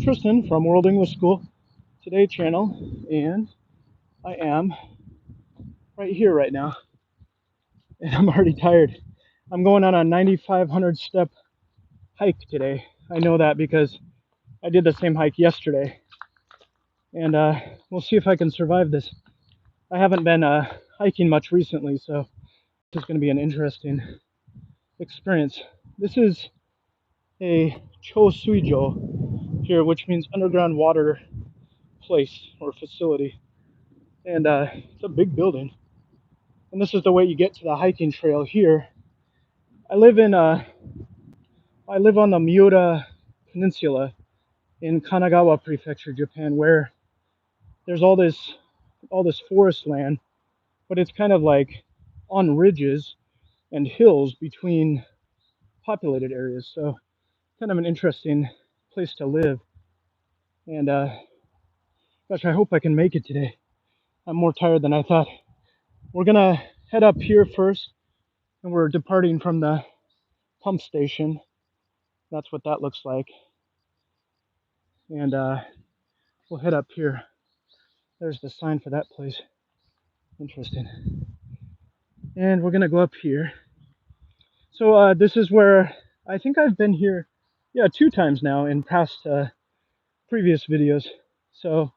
Tristan from World English School Today channel, and I am right here right now, and I'm already tired. I'm going on a 9,500 step hike today. I know that because I did the same hike yesterday, and we'll see if I can survive this. I haven't been hiking much recently, so this is going to be an interesting experience. This is a Cho Suijo here, which means underground water place or facility, and it's a big building. And this is the way you get to the hiking trail here. I live in I live on the Miura Peninsula in Kanagawa Prefecture, Japan, where there's all this forest land, but it's kind of like on ridges and hills between populated areas. So kind of an interesting place to live. And gosh, I hope I can make it today. I'm more tired than I thought. We're gonna head up here first, and we're departing from the pump station. That's what that looks like. And we'll head up here. There's the sign for that place. Interesting. And we're gonna go up here. So this is where I think I've been here, yeah, 2 times now in past previous videos. So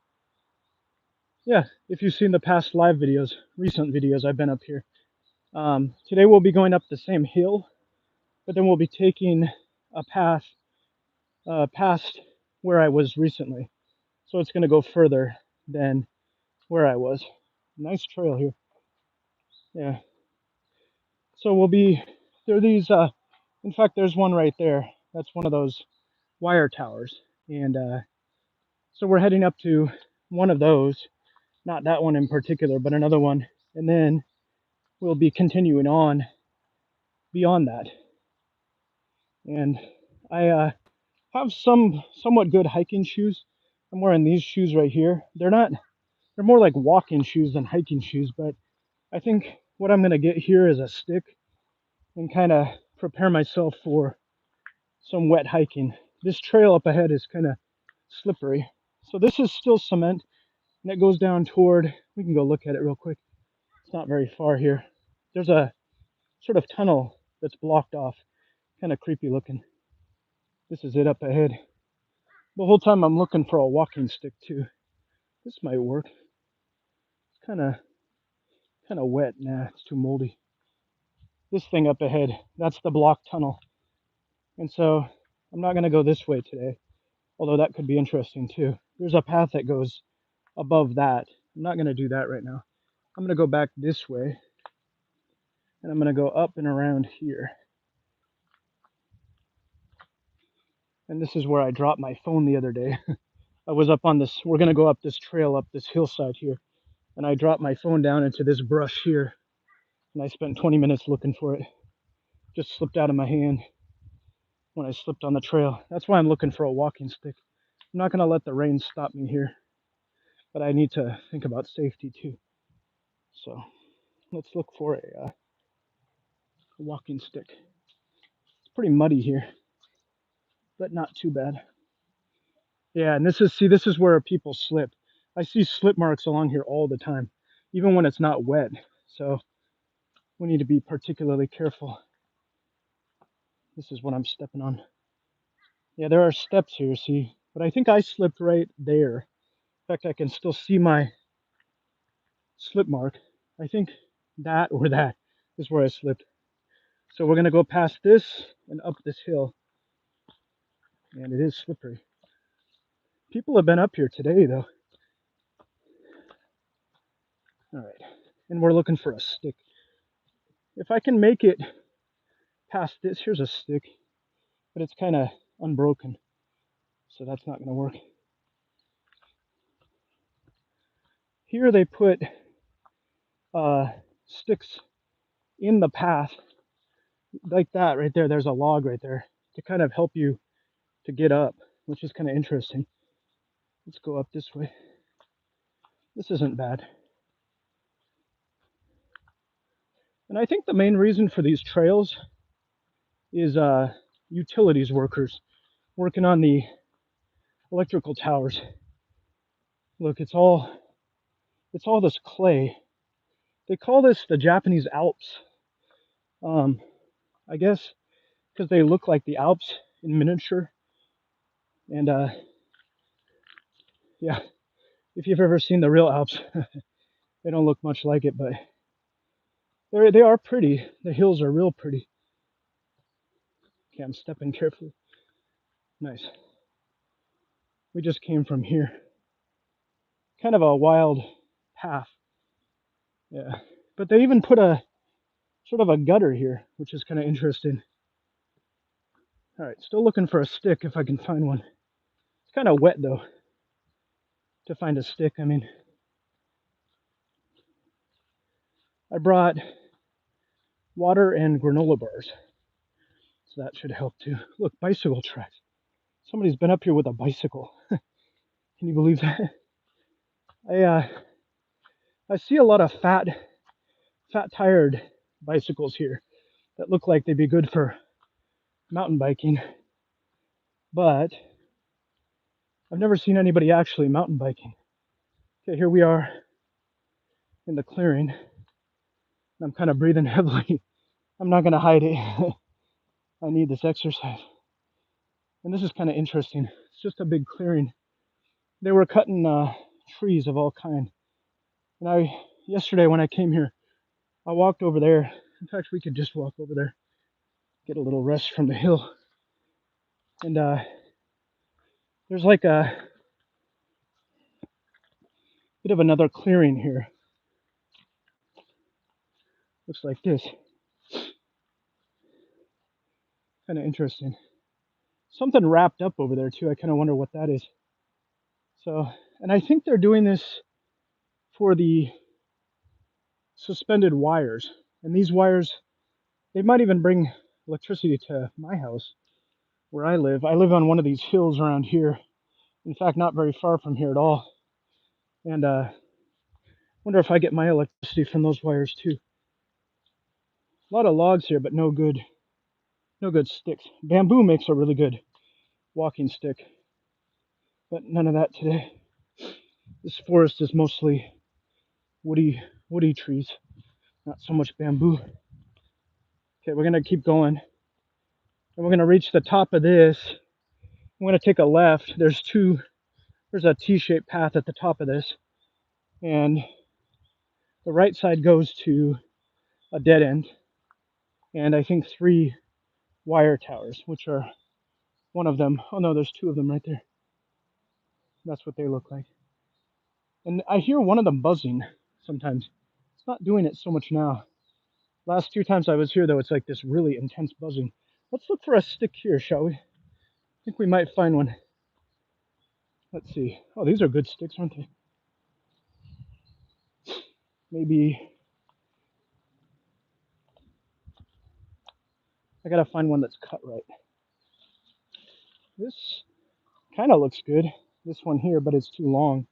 yeah, if you've seen the past live videos, recent videos, I've been up here. Today we'll be going up the same hill, but then we'll be taking a path past where I was recently. So it's gonna go further than where I was. Nice trail here. Yeah. So we'll be, there are these, in fact, there's one right there. That's one of those wire towers. And so we're heading up to one of those, not that one in particular, but another one. And then we'll be continuing on beyond that. And I have some somewhat good hiking shoes. I'm wearing these shoes right here. They're more like walking shoes than hiking shoes, but I think what I'm going to get here is a stick and kind of prepare myself for some wet hiking. This trail up ahead is kind of slippery. So this is still cement, and it goes down toward, we can go look at it real quick. It's not very far here. There's a sort of tunnel that's blocked off, kind of creepy looking. This is it up ahead. The whole time I'm looking for a walking stick too. This might work. It's kind of wet. Nah, it's too moldy. This thing up ahead, that's the blocked tunnel. And so I'm not going to go this way today, although that could be interesting too. There's a path that goes above that. I'm not going to do that right now. I'm going to go back this way, and I'm going to go up and around here. And this is where I dropped my phone the other day. I was up on this, we're going to go up this trail, up this hillside here, and I dropped my phone down into this brush here, and I spent 20 minutes looking for it. Just slipped out of my hand when I slipped on the trail. That's why I'm looking for a walking stick. I'm not going to let the rain stop me here, but I need to think about safety too. So let's look for a walking stick. It's pretty muddy here, but not too bad. Yeah, and this is where people slip. I see slip marks along here all the time, even when it's not wet. So we need to be particularly careful. This is what I'm stepping on. Yeah, there are steps here, see, but I think I slipped right there. In fact, I can still see my slip mark. I think that or that is where I slipped. So we're gonna go past this and up this hill, and it is slippery. People have been up here today, though. All right, and we're looking for a stick. If I can make it past this, here's a stick, but it's kind of unbroken, so that's not going to work. Here they put sticks in the path, like that right there. There's a log right there to kind of help you to get up, which is kind of interesting. Let's go up this way. This isn't bad. And I think the main reason for these trails is utilities workers working on the electrical towers. Look, it's all this clay. They call this the Japanese Alps. Um, I guess because they look like the Alps in miniature. And yeah, if you've ever seen the real Alps, they don't look much like it, but they are pretty. The hills are real pretty. Okay, I'm stepping carefully. Nice. We just came from here. Kind of a wild path. Yeah. But they even put a sort of a gutter here, which is kind of interesting. All right, still looking for a stick if I can find one. It's kind of wet though to find a stick. I mean, I brought water and granola bars, so that should help too. Look, bicycle tracks. Somebody's been up here with a bicycle. Can you believe that? I uh, I see a lot of fat tired bicycles here that look like they'd be good for mountain biking, but I've never seen anybody actually mountain biking. Okay, here we are in the clearing. I'm kind of breathing heavily. I'm not gonna hide it. I need this exercise. And this is kind of interesting. It's just a big clearing. They were cutting trees of all kind. And yesterday when I came here, I walked over there. In fact, we could just walk over there, get a little rest from the hill. And there's like a bit of another clearing here. Looks like this. Kind of interesting. Something wrapped up over there too. I kind of wonder what that is. So, and I think they're doing this for the suspended wires. And these wires, they might even bring electricity to my house where I live. I live on one of these hills around here. In fact, not very far from here at all. And wonder if I get my electricity from those wires too. A lot of logs here, but no good sticks. Bamboo makes a really good walking stick, but none of that today. This forest is mostly woody trees, not so much bamboo. Okay, we're gonna keep going, and we're gonna reach the top of this. I'm gonna take a left. There's a T-shaped path at the top of this, and the right side goes to a dead end, and I think 3 wire towers, which are one of them. Oh no, there's 2 of them right there. That's what they look like. And I hear one of them buzzing sometimes. It's not doing it so much now. Last 2 times I was here, though, it's like this really intense buzzing. Let's look for a stick here, shall we? I think we might find one. Let's see. Oh, these are good sticks, aren't they? Maybe I gotta find one that's cut right. This kind of looks good. This one here, but it's too long.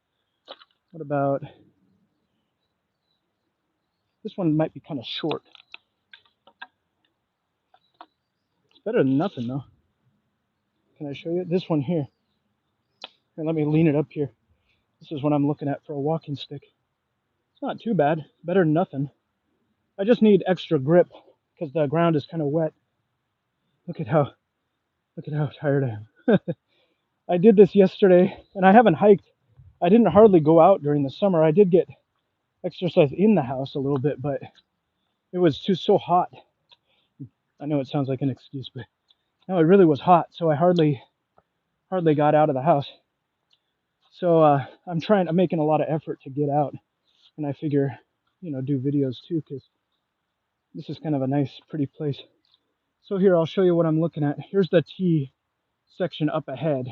What about this one? Might be kind of short. It's better than nothing, though. Can I show you this one here? Here, let me lean it up here. This is what I'm looking at for a walking stick. It's not too bad. Better than nothing. I just need extra grip because the ground is kind of wet. Look at how tired I am. I did this yesterday, and I haven't hiked. I didn't hardly go out during the summer. I did get exercise in the house a little bit, but it was so hot. I know it sounds like an excuse, but no, it really was hot, so I hardly got out of the house. So I'm making a lot of effort to get out, and I figure, do videos too, because this is kind of a nice, pretty place. So here, I'll show you what I'm looking at. Here's the T section up ahead,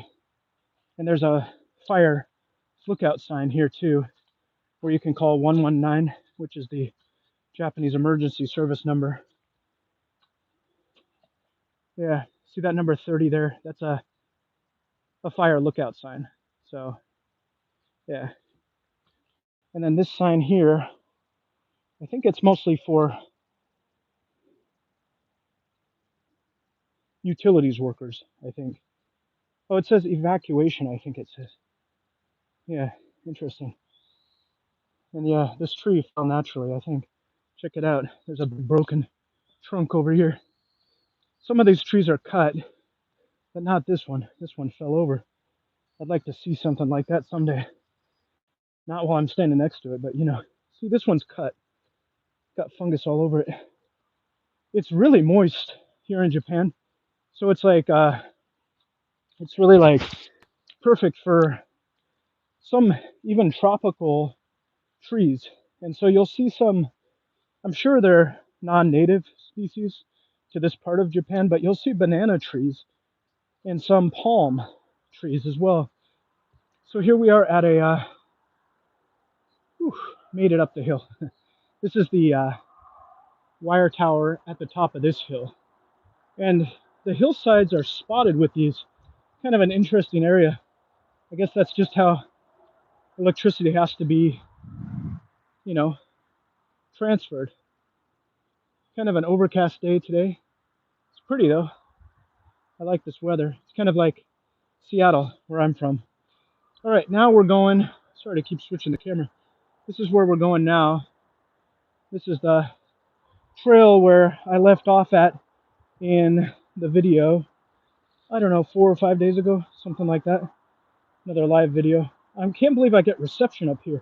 and there's a fire lookout sign here too, where you can call 119, which is the Japanese emergency service number. Yeah, see that number 30 there? That's a fire lookout sign. So, yeah. And then this sign here, I think it's mostly for utilities workers, I think. Oh, it says evacuation, I think it says. Yeah, interesting. And yeah, this tree fell naturally, I think. Check it out. There's a broken trunk over here. Some of these trees are cut, but not this one. This one fell over. I'd like to see something like that someday. Not while I'm standing next to it, but you know. See, this one's cut. Got fungus all over it. It's really moist here in Japan. So it's like, it's really like perfect for some even tropical trees. And so you'll see some, I'm sure they're non-native species to this part of Japan, but you'll see banana trees and some palm trees as well. So here we are at a, whew, made it up the hill. This is the wire tower at the top of this hill. And the hillsides are spotted with these, kind of an interesting area. I guess that's just how electricity has to be, you know, transferred. Kind of an overcast day today. It's pretty though. I like this weather. It's kind of like Seattle, where I'm from. All right, now we're going. Sorry to keep switching the camera. This is where we're going now. This is the trail where I left off at in the video. I don't know, 4 or 5 days ago, something like that. Another live video. I can't believe I get reception up here.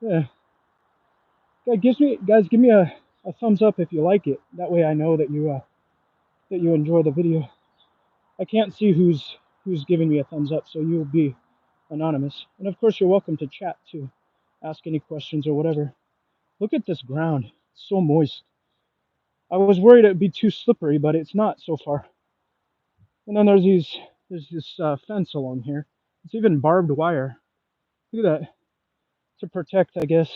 Yeah. Guys, give me a thumbs up if you like it. That way I know that you enjoy the video. I can't see who's giving me a thumbs up, so you'll be anonymous. And of course, you're welcome to chat too. Ask any questions or whatever. Look at this ground. It's so moist. I was worried it'd be too slippery, but it's not so far. And then there's this fence along here. It's even barbed wire. Look at that. To protect, I guess,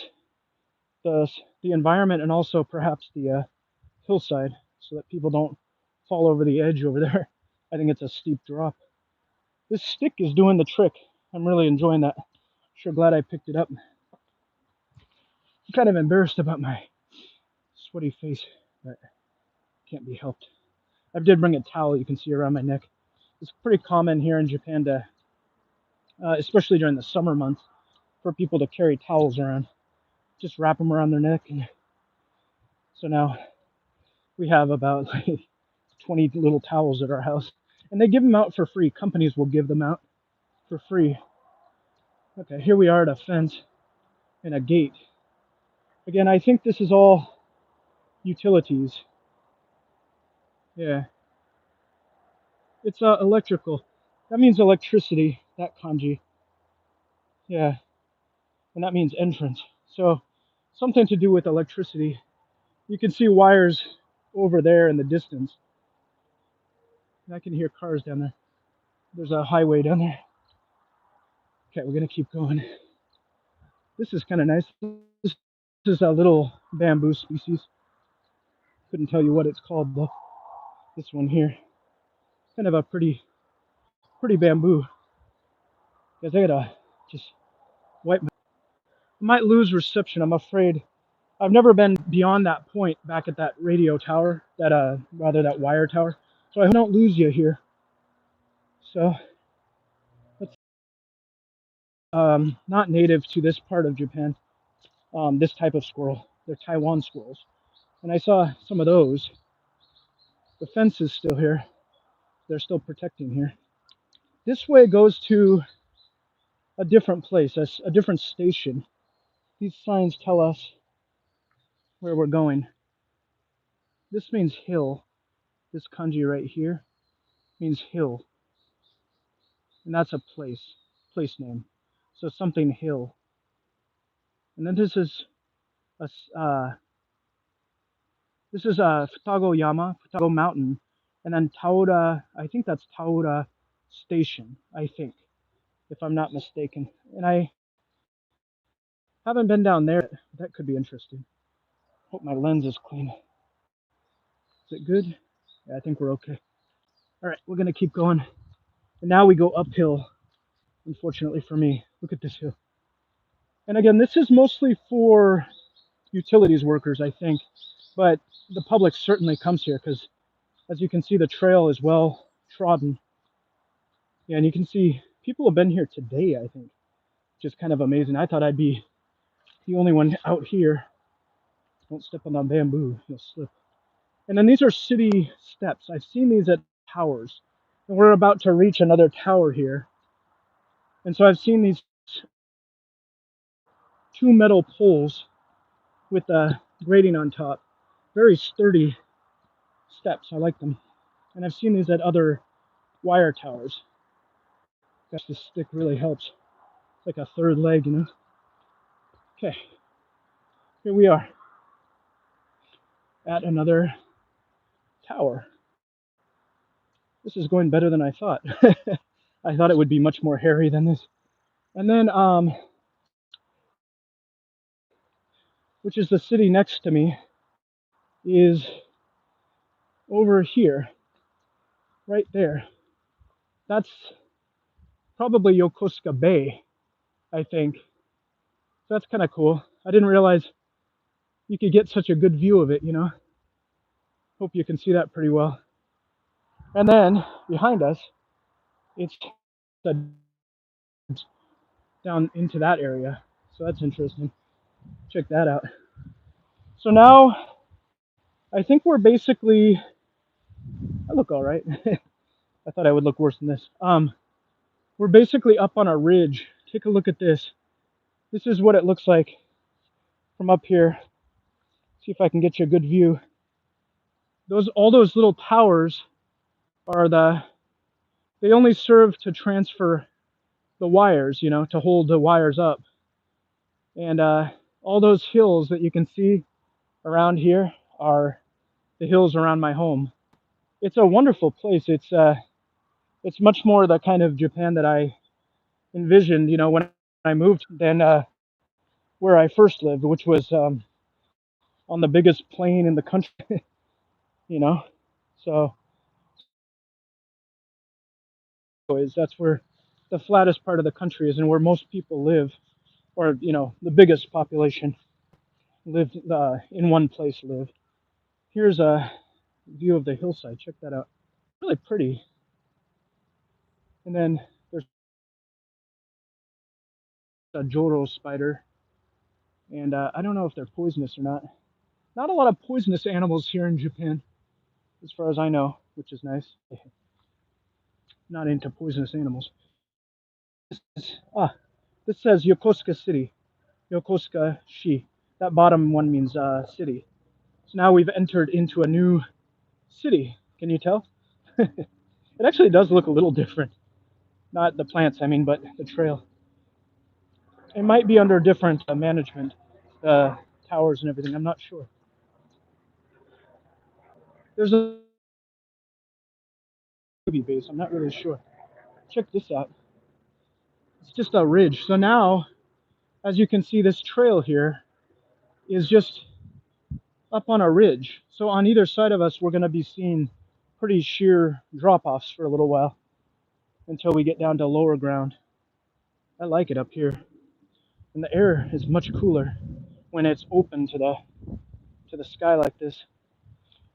the the environment and also perhaps the hillside, so that people don't fall over the edge over there. I think it's a steep drop. This stick is doing the trick. I'm really enjoying that. Sure glad I picked it up. I'm kind of embarrassed about my sweaty face, but can't be helped. I did bring a towel you can see around my neck. It's pretty common here in Japan to, especially during the summer months, for people to carry towels around. Just wrap them around their neck. And so now we have about like 20 little towels at our house. And they give them out for free. Companies will give them out for free. Okay, here we are at a fence and a gate. Again, I think this is all utilities. Yeah. It's electrical. That means electricity, that kanji. Yeah. And that means entrance. So something to do with electricity. You can see wires over there in the distance. And I can hear cars down there. There's a highway down there. Okay, we're gonna keep going. This is kind of nice. This is a little bamboo species. Couldn't tell you what it's called though. This one here. Kind of a pretty bamboo. Because I gotta just wipe my, I might lose reception, I'm afraid. I've never been beyond that point back at that radio tower, that wire tower. So I don't lose you here. So that's not native to this part of Japan. This type of squirrel. They're Taiwan squirrels. And I saw some of those. The fence is still here. They're still protecting here. This way goes to a different place, a different station. These signs tell us where we're going. This means hill. This kanji right here means hill. And that's a place name. So something hill. And then a Futago Yama, Futago Mountain, and then Taoda. I think that's Taoda Station. I think, if I'm not mistaken. And I haven't been down there. That could be interesting. Hope my lens is clean. Is it good? Yeah, I think we're okay. All right, we're gonna keep going. And now we go uphill. Unfortunately for me, look at this hill. And again, this is mostly for utilities workers, I think, but the public certainly comes here because, as you can see, the trail is well trodden. Yeah, and you can see people have been here today, I think, which is kind of amazing. I thought I'd be the only one out here. Don't step on the bamboo, you'll slip. And then these are city steps. I've seen these at towers. And we're about to reach another tower here. And so I've seen these two metal poles with a grating on top. Very sturdy steps. I like them. And I've seen these at other wire towers. Gosh, this stick really helps. It's like a third leg, you know? Okay, here we are at another tower. This is going better than I thought. I thought it would be much more hairy than this. And then, which is the city next to me, is over here, right there. That's probably Yokosuka Bay, I think. So that's kind of cool. I didn't realize you could get such a good view of it, you know. Hope you can see that pretty well. And then behind us, it's down into that area. So that's interesting. Check that out. So now I think we're basically, I look all right. I thought I would look worse than this. We're basically up on a ridge. Take a look at this. This is what it looks like from up here. See if I can get you a good view. All those little towers are they only serve to transfer the wires, you know, to hold the wires up. And all those hills that you can see around here are the hills around my home. It's a wonderful place. It's much more the kind of Japan that I envisioned, you know, when I moved than where I first lived, which was on the biggest plain in the country, you know. So that's where the flattest part of the country is, and where most people live, or you know, the biggest population live in one place live. Here's a view of the hillside. Check that out. Really pretty. And then there's a Joro spider, and I don't know if they're poisonous or not. Not a lot of poisonous animals here in Japan, as far as I know, which is nice. Not into poisonous animals. Ah, this says Yokosuka City, Yokosuka Shi. That bottom one means city. So now we've entered into a new city. Can you tell? It actually does look a little different. Not the plants, I mean, but the trail. It might be under different management, towers and everything. I'm not sure. There's a Navy base. I'm not really sure. Check this out. It's just a ridge. So now, as you can see, this trail here is just up on a ridge. So on either side of us, we're going to be seeing pretty sheer drop-offs for a little while until we get down to lower ground. I like it up here. And the air is much cooler when it's open to the sky like this.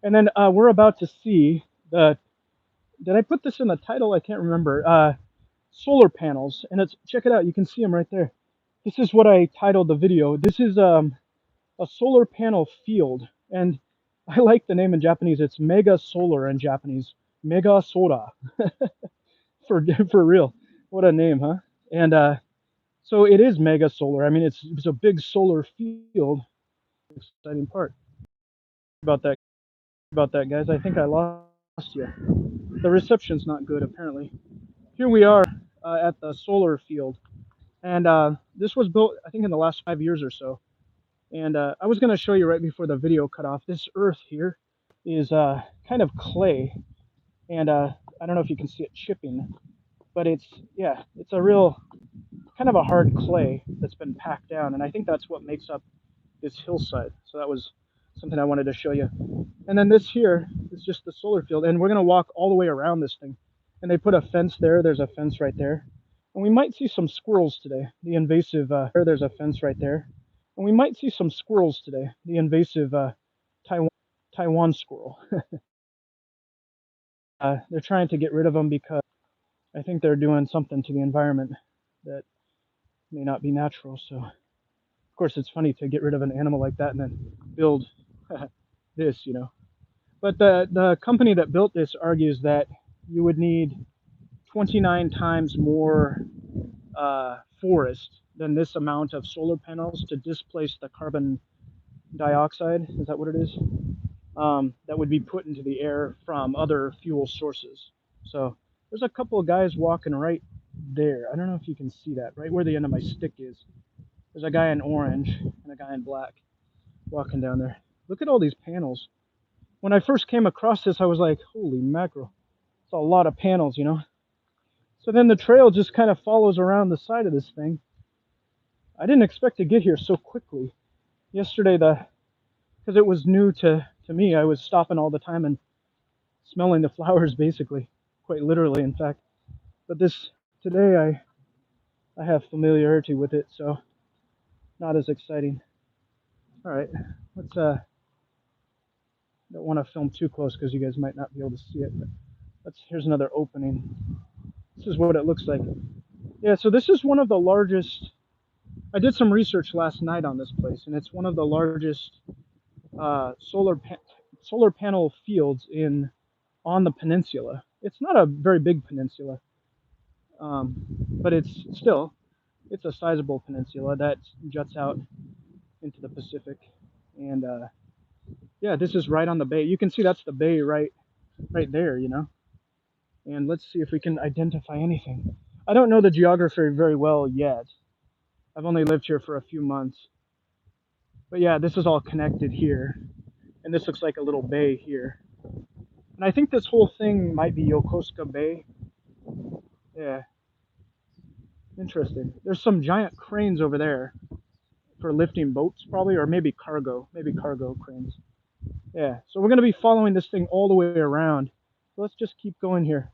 And then we're about to see did I put this in the title? I can't remember. Solar panels. And check it out. You can see them right there. This is what I titled the video. This is a solar panel field. And I like the name in Japanese. It's mega solar in Japanese. Mega soda. For real. What a name, huh? And so it is mega solar. I mean, it's a big solar field. Exciting part about that, guys. I think I lost you. The reception's not good, apparently. Here we are at the solar field, and this was built, I think, in the last 5 years or so. And I was going to show you right before the video cut off. This earth here is kind of clay, and I don't know if you can see it chipping, but it's a real kind of a hard clay that's been packed down, and I think that's what makes up this hillside. So that was something I wanted to show you. And then this here is just the solar field, and we're going to walk all the way around this thing. And they put a fence there. There's a fence right there. And we might see some squirrels today. The invasive, there's a fence right there. And we might see some squirrels today. The invasive Taiwan squirrel. They're trying to get rid of them because I think they're doing something to the environment that may not be natural. So, of course, it's funny to get rid of an animal like that and then build this, you know. But the company that built this argues that you would need 29 times more forest than this amount of solar panels to displace the carbon dioxide. Is that what it is? That would be put into the air from other fuel sources. So there's a couple of guys walking right there. I don't know if you can see that, right where the end of my stick is. There's a guy in orange and a guy in black walking down there. Look at all these panels. When I first came across this, I was like, holy mackerel. It's a lot of panels, you know? So then the trail just kind of follows around the side of this thing. I didn't expect to get here so quickly. Yesterday, because it was new to me, I was stopping all the time and smelling the flowers, basically, quite literally, in fact. But this today, I have familiarity with it, so not as exciting. All right, let's don't want to film too close because you guys might not be able to see it. But here's another opening. This is what it looks like. Yeah, so this is one of the largest. I did some research last night on this place, and it's one of the largest solar panel fields on the peninsula. It's not a very big peninsula, but it's a sizable peninsula that juts out into the Pacific. And yeah, this is right on the bay. You can see that's the bay right there, you know. And let's see if we can identify anything. I don't know the geography very well yet. I've only lived here for a few months. But yeah, this is all connected here. And this looks like a little bay here. And I think this whole thing might be Yokosuka Bay. Yeah. Interesting. There's some giant cranes over there for lifting boats, probably, or maybe cargo cranes. Yeah. So we're going to be following this thing all the way around. So let's just keep going here.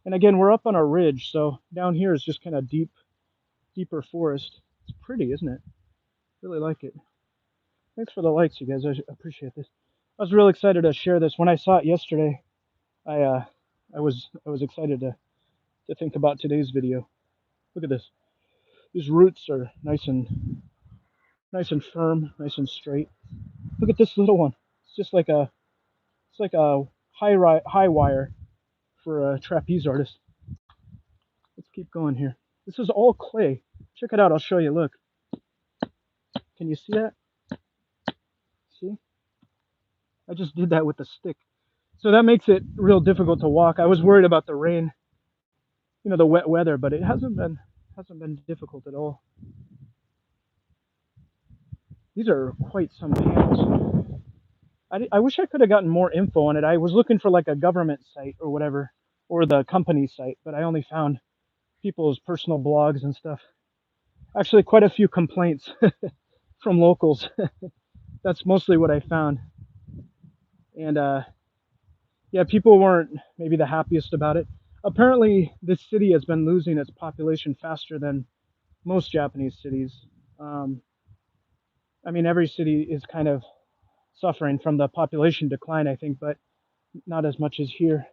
And again, we're up on a ridge, so down here is just kind of deeper forest. It's pretty, isn't it? Really like it. Thanks for the likes, you guys. I appreciate this. I was real excited to share this. When I saw it yesterday, I was excited to think about today's video. Look at this. These roots are nice and firm, nice and straight. Look at this little one. It's just like a high wire for a trapeze artist. Let's keep going here. This is all clay. Check it out. I'll show you. Look. Can you see that? See? I just did that with the stick. So that makes it real difficult to walk. I was worried about the rain, you know, the wet weather, but it hasn't been difficult at all. These are quite some panels. I wish I could have gotten more info on it. I was looking for like a government site or whatever, or the company site, but I only found people's personal blogs and stuff. Actually, quite a few complaints from locals. That's mostly what I found. And yeah, people weren't maybe the happiest about it. Apparently, this city has been losing its population faster than most Japanese cities. I mean, every city is kind of suffering from the population decline, I think, but not as much as here.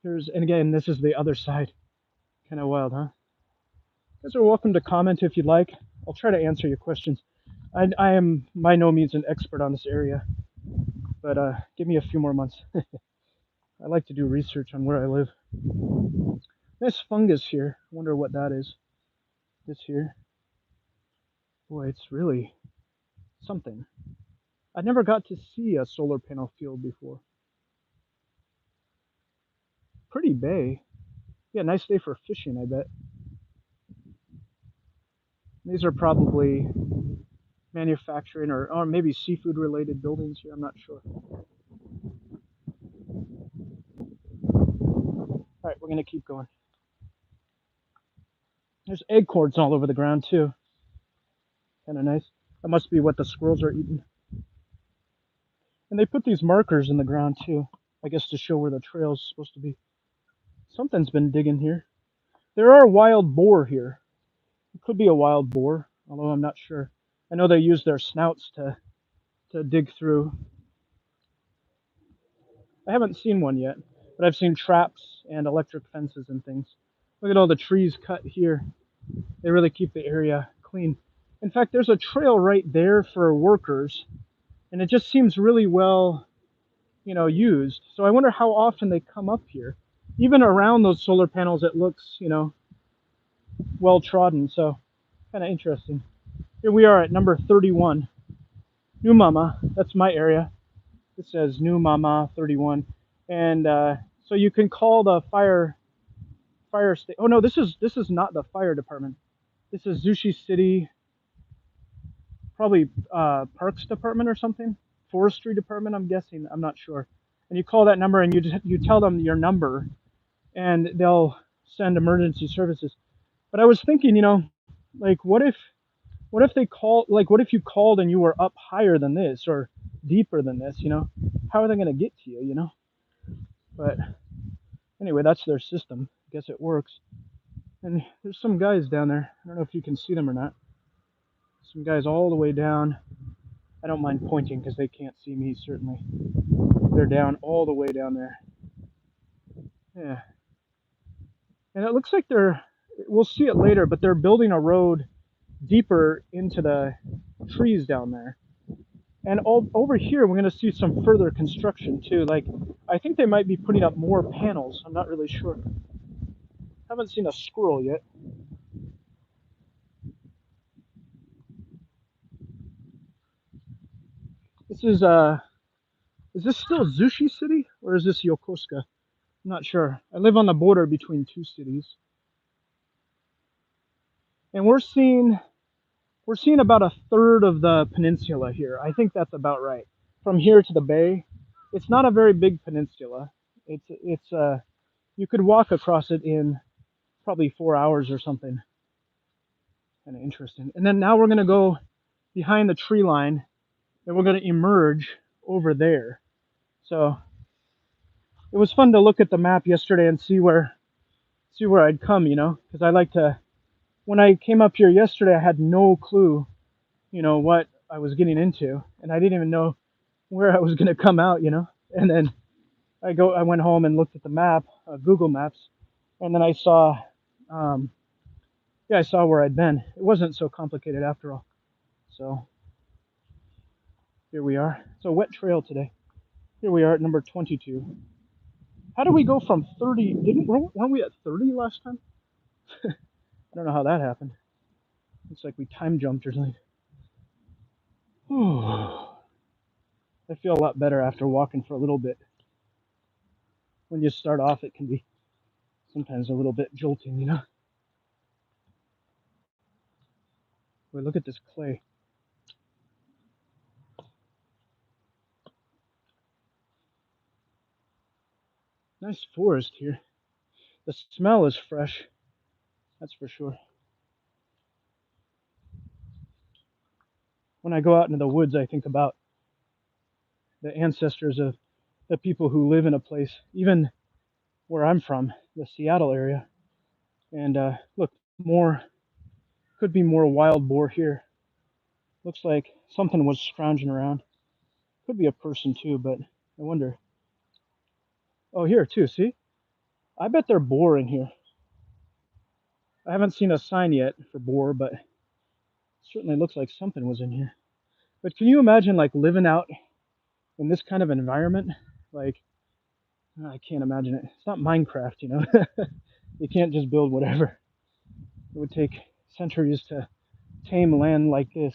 And again, this is the other side. Kind of wild, huh? You guys are welcome to comment if you'd like. I'll try to answer your questions. I am by no means an expert on this area, but give me a few more months. I like to do research on where I live. Nice fungus here. I wonder what that is. This here. Boy, it's really something. I never got to see a solar panel field before. Pretty bay. Yeah, nice day for fishing, I bet. These are probably manufacturing or maybe seafood related buildings here. I'm not sure. All right, we're going to keep going. There's acorns all over the ground too. Kind of nice. That must be what the squirrels are eating. And they put these markers in the ground too, I guess to show where the trail is supposed to be. Something's been digging here. There are wild boar here. It could be a wild boar, although I'm not sure. I know they use their snouts to dig through. I haven't seen one yet, but I've seen traps and electric fences and things. Look at all the trees cut here. They really keep the area clean. In fact, there's a trail right there for workers, and it just seems really well, used. So I wonder how often they come up here. Even around those solar panels, it looks, well trodden. So kind of interesting. Here we are at number 31, New Mama. That's my area. It says New Mama 31, and so you can call the fire station. Oh no, this is not the fire department. This is Zushi City, probably Parks Department or something, Forestry Department. I'm guessing. I'm not sure. And you call that number and you tell them your number, and they'll send emergency services. But I was thinking, like what if they call like what if you called and you were up higher than this or deeper than this? How are they going to get to you? But anyway, that's their system. I guess it works. And there's some guys down there. I don't know if you can see them or not. Some guys all the way down. I don't mind pointing because they can't see me, certainly. They're down all the way down there. Yeah. And it looks like we'll see it later, but they're building a road deeper into the trees down there. And over here, we're going to see some further construction too. Like, I think they might be putting up more panels. I'm not really sure. Haven't seen a squirrel yet. This is this still Zushi City or is this Yokosuka? I'm not sure. I live on the border between two cities. And we're seeing about a third of the peninsula here. I think that's about right. From here to the bay, it's not a very big peninsula. It's you could walk across it in probably 4 hours or something. Kind of interesting. And then now we're going to go behind the tree line and we're going to emerge over there. So it was fun to look at the map yesterday and see where I'd come, because I like to. When I came up here yesterday, I had no clue, what I was getting into, and I didn't even know where I was going to come out, And then I went home and looked at the map, Google Maps, and then I saw, I saw where I'd been. It wasn't so complicated after all. So here we are. It's a wet trail today. Here we are at number 22. How did we go from 30? Weren't we at 30 last time? I don't know how that happened. Looks like we time jumped or something. I feel a lot better after walking for a little bit. When you start off, it can be sometimes a little bit jolting, Wait, look at this clay. Nice forest here. The smell is fresh, that's for sure. When I go out into the woods, I think about the ancestors of the people who live in a place, even where I'm from, the Seattle area. And look, could be more wild boar here. Looks like something was scrounging around. Could be a person too, but I wonder. Oh, here too, see? I bet they're boar in here. I haven't seen a sign yet for boar, but it certainly looks like something was in here. But can you imagine like living out in this kind of environment? Like, I can't imagine it. It's not Minecraft, You can't just build whatever. It would take centuries to tame land like this.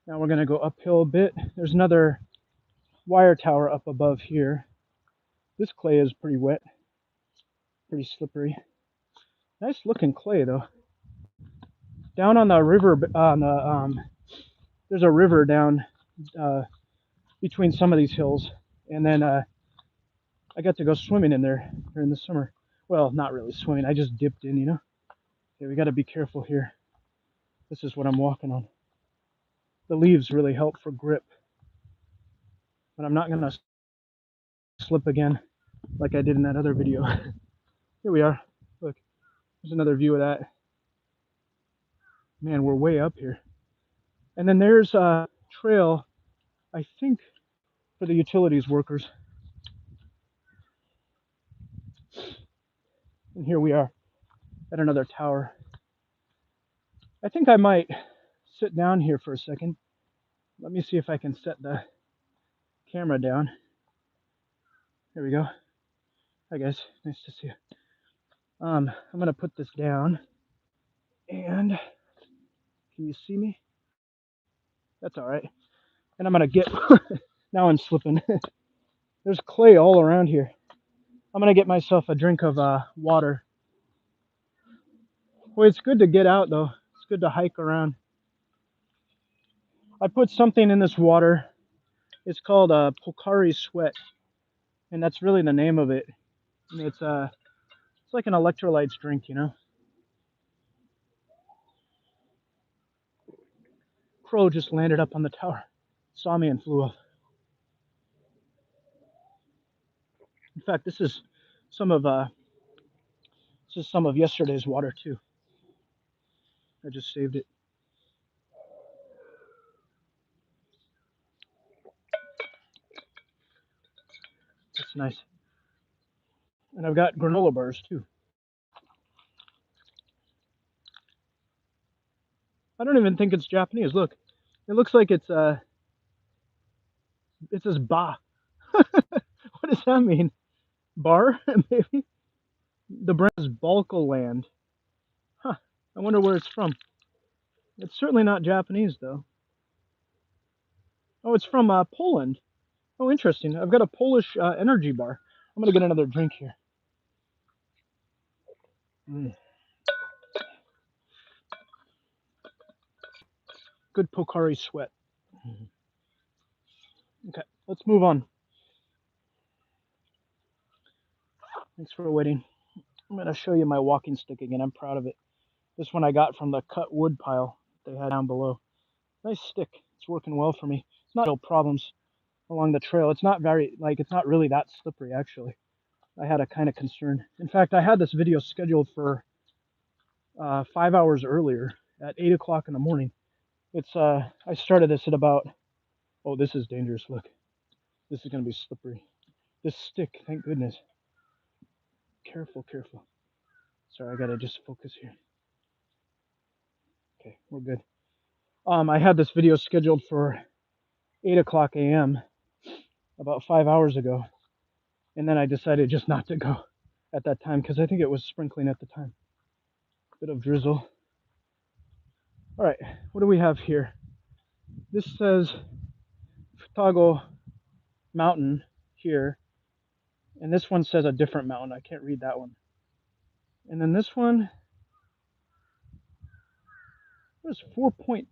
Now we're going to go uphill a bit. There's another wire tower up above here. This clay is pretty wet, pretty slippery. Nice looking clay though. Down on the river, there's a river down between some of these hills, and then I got to go swimming in there during the summer. Well, not really swimming. I just dipped in, Okay, we got to be careful here. This is what I'm walking on. The leaves really help for grip, but I'm not gonna slip again like I did in that other video. Here we are. Look, there's another view of that. Man, we're way up here. And then there's a trail, I think, for the utilities workers. And here we are at another tower. I think I might sit down here for a second. Let me see if I can set the camera down. There we go. Hi guys, nice to see you. I'm gonna put this down, and can you see me? That's all right. And I'm gonna get. Now I'm slipping. There's clay all around here. I'm gonna get myself a drink of water. Well, it's good to get out though. It's good to hike around. I put something in this water. It's called Pocari Sweat, and that's really the name of it. And it's like an electrolytes drink, you know. Crow just landed up on the tower, saw me, and flew off. In fact, some of this is some of yesterday's water too. I just saved it. That's nice. And I've got granola bars too. I don't even think it's Japanese. Look, it looks like it says ba. What does that mean? Bar, maybe? The brand is Balkaland. Huh. I wonder where it's from. It's certainly not Japanese, though. Oh, it's from Poland. Oh, interesting. I've got a Polish energy bar. I'm going to get another drink here. Mm. Good Pocari Sweat. Okay, let's move on. Thanks for waiting. I'm going to show you my walking stick again. I'm proud of it. This one I got from the cut wood pile they had down below. Nice stick. It's working well for me. It's not real problems along the trail. It's not it's not really that slippery, actually. I had a kind of concern. In fact, I had this video scheduled for 5 hours earlier at 8 o'clock in the morning. I started this at about, oh, this is dangerous. Look, this is going to be slippery. This stick, thank goodness. Careful, careful. Sorry, I got to just focus here. Okay, we're good. I had this video scheduled for 8 o'clock a.m. about 5 hours ago. And then I decided just not to go at that time because I think it was sprinkling at the time. Bit of drizzle. All right, what do we have here? This says Futago Mountain here. And this one says a different mountain. I can't read that one. And then this one was 4.5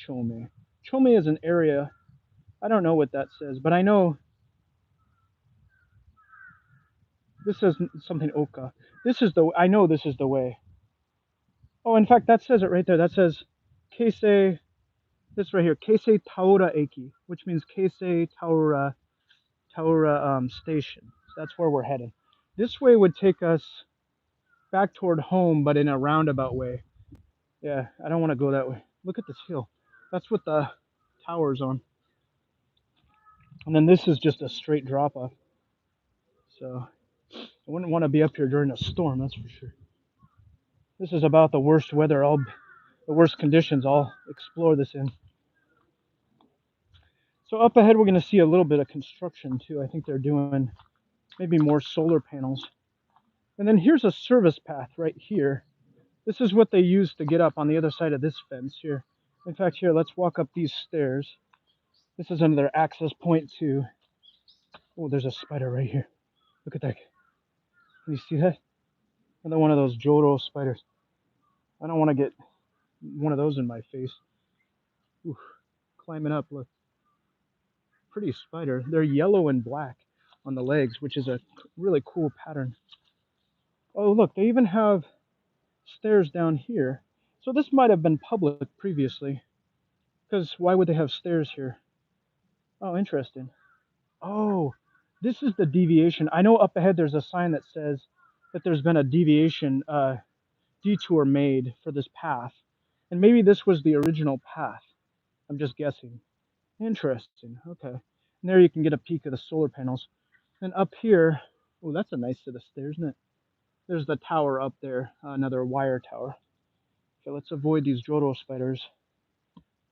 Chome. Chome is an area. I don't know what that says, but I know this says something Oka. I know this is the way. Oh, in fact, that says it right there. That says Keisei, this right here, Keisei Taura Eki, which means Keisei Taura Station. So that's where we're headed. This way would take us back toward home, but in a roundabout way. Yeah, I don't want to go that way. Look at this hill. That's what the tower's on. And then this is just a straight drop off. So I wouldn't want to be up here during a storm, that's for sure. This is about the worst weather, the worst conditions I'll explore this in. So up ahead, we're going to see a little bit of construction too. I think they're doing maybe more solar panels. And then here's a service path right here. This is what they use to get up on the other side of this fence here. In fact, here, let's walk up these stairs. This is another access point too. Oh, there's a spider right here. Look at that. Can you see that? Another one of those Joro spiders. I don't want to get one of those in my face. Ooh, climbing up, look. Pretty spider. They're yellow and black on the legs, which is a really cool pattern. Oh, look, they even have stairs down here. So this might have been public previously, because why would they have stairs here? Oh, interesting. Oh, this is the deviation. I know up ahead there's a sign that says that there's been a deviation, detour made for this path. And maybe this was the original path. I'm just guessing. Interesting. Okay. And there you can get a peek of the solar panels. And up here, oh, that's a nice set of stairs, isn't it? There's the tower up there, another wire tower. Okay, let's avoid these Joro spiders.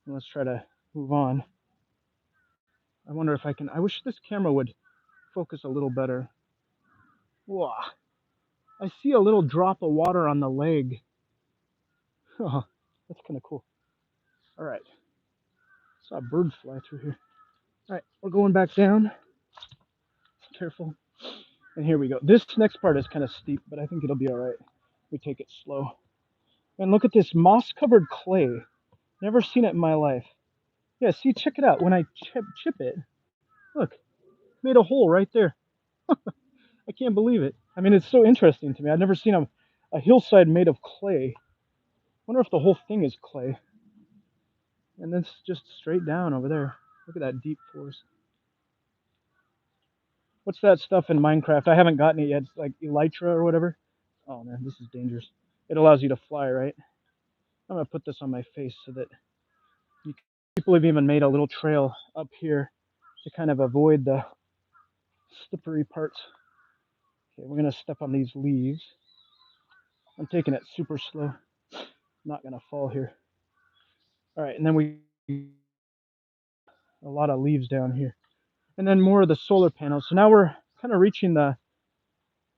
And let's try to move on. I wonder if I can. I wish this camera would focus a little better. Whoa. I see a little drop of water on the leg. Oh, that's kind of cool. All right. Saw a bird fly through here. All right, we're going back down. Careful. And here we go. This next part is kind of steep, but I think it'll be all right. We take it slow. And look at this moss-covered clay. Never seen it in my life. Yeah, see, check it out. When I chip it, look, made a hole right there. I can't believe it. I mean, it's so interesting to me. I've never seen a hillside made of clay. Wonder if the whole thing is clay. And then it's just straight down over there. Look at that deep forest. What's that stuff in Minecraft? I haven't gotten it yet. It's like elytra or whatever. Oh man, this is dangerous. It allows you to fly, right? I'm gonna put this on my face so that people have even made a little trail up here to kind of avoid the slippery parts. Okay, we're gonna step on these leaves. I'm taking it super slow. Not gonna fall here. All right, and then we a lot of leaves down here, and then more of the solar panels. So now we're kind of reaching the.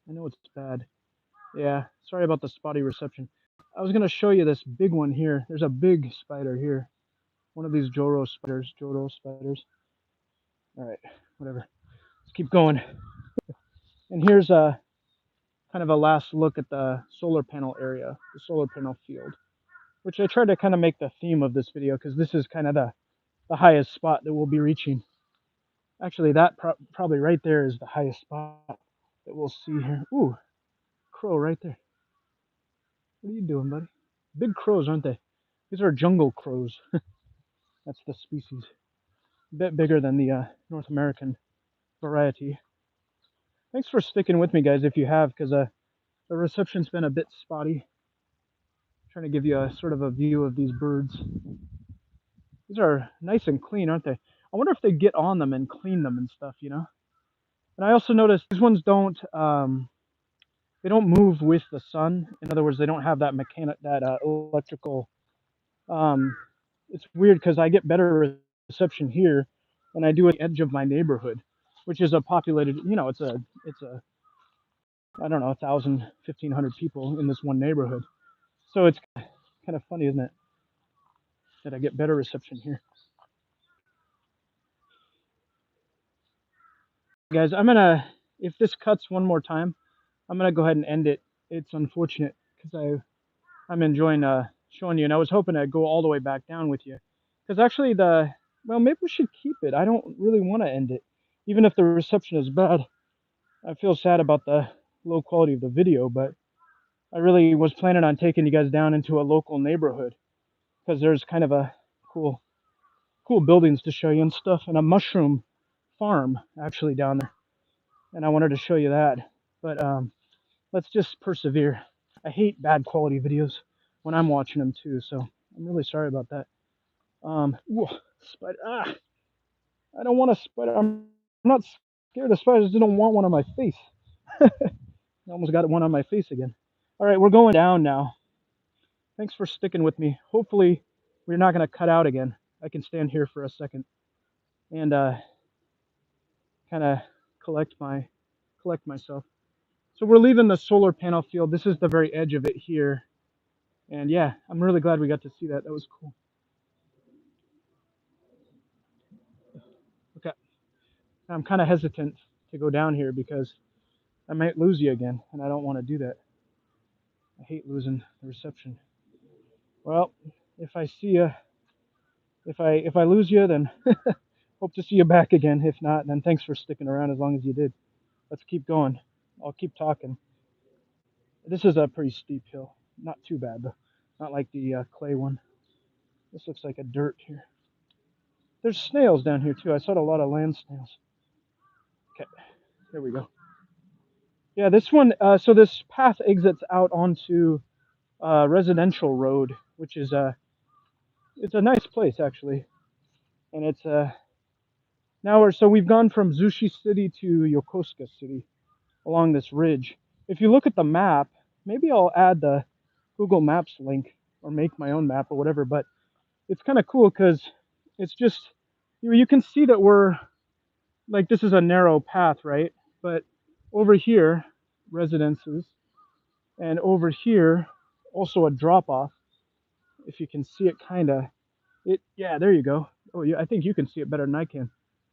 I know it's bad. Yeah, sorry about the spotty reception. I was gonna show you this big one here. There's a big spider here. One of these Joro spiders. All right, whatever. Let's keep going. And here's a kind of a last look at the solar panel area, the solar panel field, which I tried to kind of make the theme of this video because this is kind of the highest spot that we'll be reaching. Actually, that probably right there is the highest spot that we'll see here. Ooh, crow right there. What are you doing, buddy? Big crows, aren't they? These are jungle crows. That's the species. A bit bigger than the North American variety. Thanks for sticking with me, guys, if you have, because the reception's been a bit spotty. I'm trying to give you a sort of a view of these birds. These are nice and clean, aren't they? I wonder if they get on them and clean them and stuff, you know? And I also noticed these ones don't they don't move with the sun. In other words, they don't have that electrical. Um, it's weird because I get better reception here than I do at the edge of my neighborhood, which is a populated. You know, it's a I don't know 1,000, 1,500 people in this one neighborhood. So it's kind of funny, isn't it, that I get better reception here. Guys, if this cuts one more time, I'm gonna go ahead and end it. It's unfortunate because I'm enjoying showing you, and I was hoping I'd go all the way back down with you. Because actually well, maybe we should keep it. I don't really want to end it, even if the reception is bad. I feel sad about the low quality of the video, but I really was planning on taking you guys down into a local neighborhood because there's kind of a cool buildings to show you and stuff, and a mushroom farm actually down there. And I wanted to show you that, but let's just persevere. I hate bad quality videos when I'm watching them too, so I'm really sorry about that. Whoa, spider! I don't want a spider. I'm not scared of spiders. I just don't want one on my face. I almost got one on my face again. All right, we're going down now. Thanks for sticking with me. Hopefully, we're not going to cut out again. I can stand here for a second and kind of collect myself. So we're leaving the solar panel field. This is the very edge of it here. And yeah, I'm really glad we got to see that. That was cool. Okay. I'm kind of hesitant to go down here because I might lose you again, and I don't want to do that. I hate losing the reception. Well, if I see you, if I lose you, then hope to see you back again. If not, then thanks for sticking around as long as you did. Let's keep going. I'll keep talking. This is a pretty steep hill. Not too bad, though. Not like the clay one. This looks like a dirt here. There's snails down here, too. I saw a lot of land snails. Okay, there we go. Yeah, this one, so this path exits out onto residential road, which is it's a nice place, actually. And it's now we've gone from Zushi City to Yokosuka City along this ridge. If you look at the map, maybe I'll add the Google Maps link or make my own map or whatever. But it's kind of cool because it's just you can see that we're like this is a narrow path, right? But over here, residences, and over here, also a drop off. If you can see it, kind of. It yeah, there you go. Oh yeah, I think you can see it better than I can.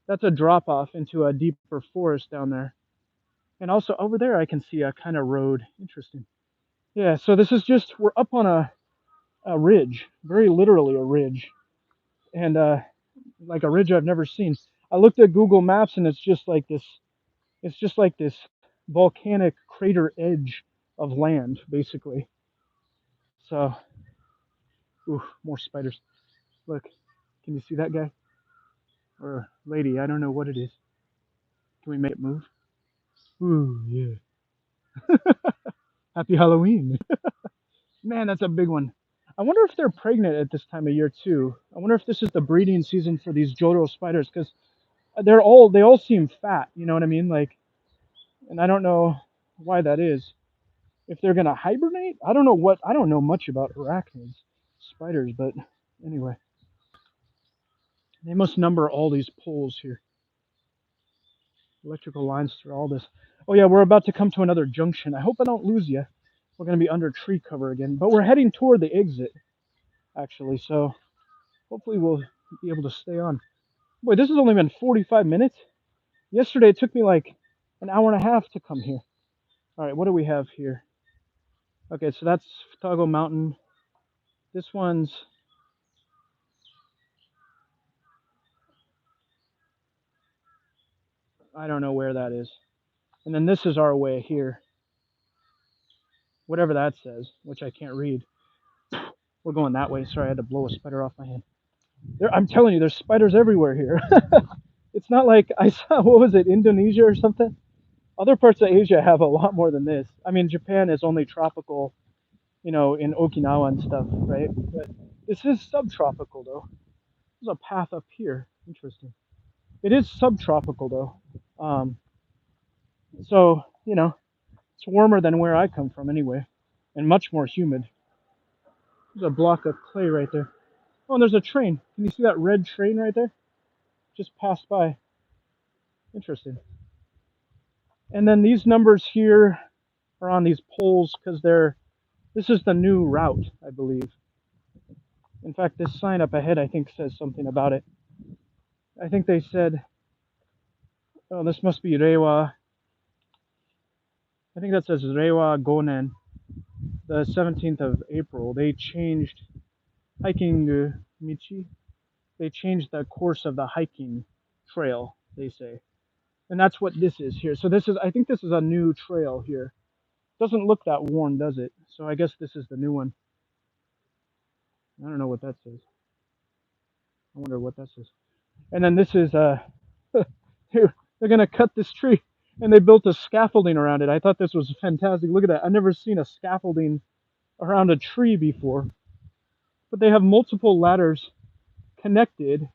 That's a drop off into a deeper forest down there. And also over there, I can see a kind of road. Interesting. Yeah, so this is just we're up on a ridge, very literally a ridge, and like a ridge I've never seen. I looked at Google Maps and it's just like this. It's just like this volcanic crater edge of land, basically. So, ooh, more spiders. Look, can you see that guy or lady? I don't know what it is. Can we make it move? Ooh, yeah. Happy Halloween. Man, that's a big one. I wonder if they're pregnant at this time of year too. I wonder if this is the breeding season for these Jodo spiders because they all seem fat. You know what I mean? Like, and I don't know why that is. If they're gonna hibernate, I don't know much about arachnids, spiders, but anyway, they must number all these poles here. Electrical lines through all this. Oh yeah, we're about to come to another junction. I hope I don't lose you. We're gonna be under tree cover again, but we're heading toward the exit actually. So hopefully we'll be able to stay on. Boy, this has only been 45 minutes. Yesterday it took me like an hour and a half to come here. All right, what do we have here? Okay, so that's Fatago Mountain. This one's I don't know where that is. And then this is our way here. Whatever that says, which I can't read. We're going that way. Sorry, I had to blow a spider off my hand. I'm telling you, there's spiders everywhere here. It's not like I saw, what was it, Indonesia or something? Other parts of Asia have a lot more than this. I mean, Japan is only tropical, in Okinawa and stuff, right? But this is subtropical, though. There's a path up here. Interesting. It is subtropical, though. So, it's warmer than where I come from anyway, and much more humid. There's a block of clay right there. Oh, and there's a train. Can you see that red train right there? Just passed by. Interesting. And then these numbers here are on these poles because this is the new route, I believe. In fact, this sign up ahead, I think, says something about it. I think they said, oh, this must be Rewa. I think that says Rewa Gonen, the 17th of April. They changed hiking Michi. They changed the course of the hiking trail, they say. And that's what this is here. So I think this is a new trail here. Doesn't look that worn, does it? So I guess this is the new one. I don't know what that says. I wonder what that says. And then this is they're gonna cut this tree, and they built a scaffolding around it. I thought this was fantastic. Look at that. I've never seen a scaffolding around a tree before. But they have multiple ladders connected,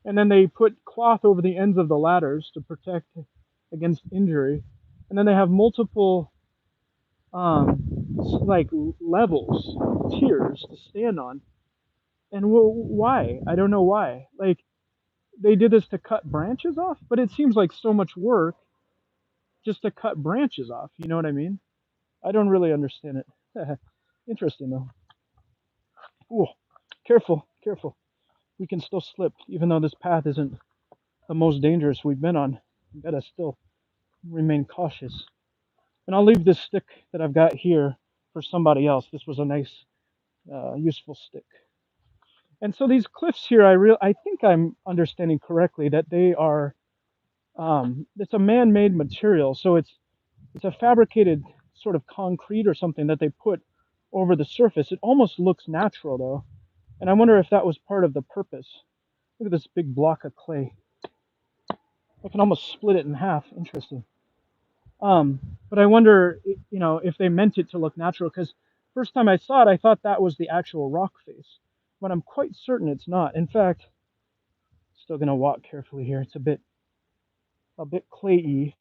and then they put cloth over the ends of the ladders to protect against injury. And then they have multiple like levels, tiers to stand on. And why? I don't know why. Like they did this to cut branches off, but it seems like so much work just to cut branches off. You know what I mean? I don't really understand it. Interesting though. Ooh, careful, careful. We can still slip, even though this path isn't the most dangerous we've been on. We gotta still remain cautious. And I'll leave this stick that I've got here for somebody else. This was a nice, useful stick. And so these cliffs here, I think I'm understanding correctly that they are it's a man-made material. So it's a fabricated sort of concrete or something that they put over the surface. It almost looks natural though, and I wonder if that was part of the purpose. Look at this big block of clay. I can almost split it in half. Interesting. But I wonder, if they meant it to look natural, because first time I saw it, I thought that was the actual rock face, but I'm quite certain it's not. In fact, still gonna walk carefully here. It's a bit clayey.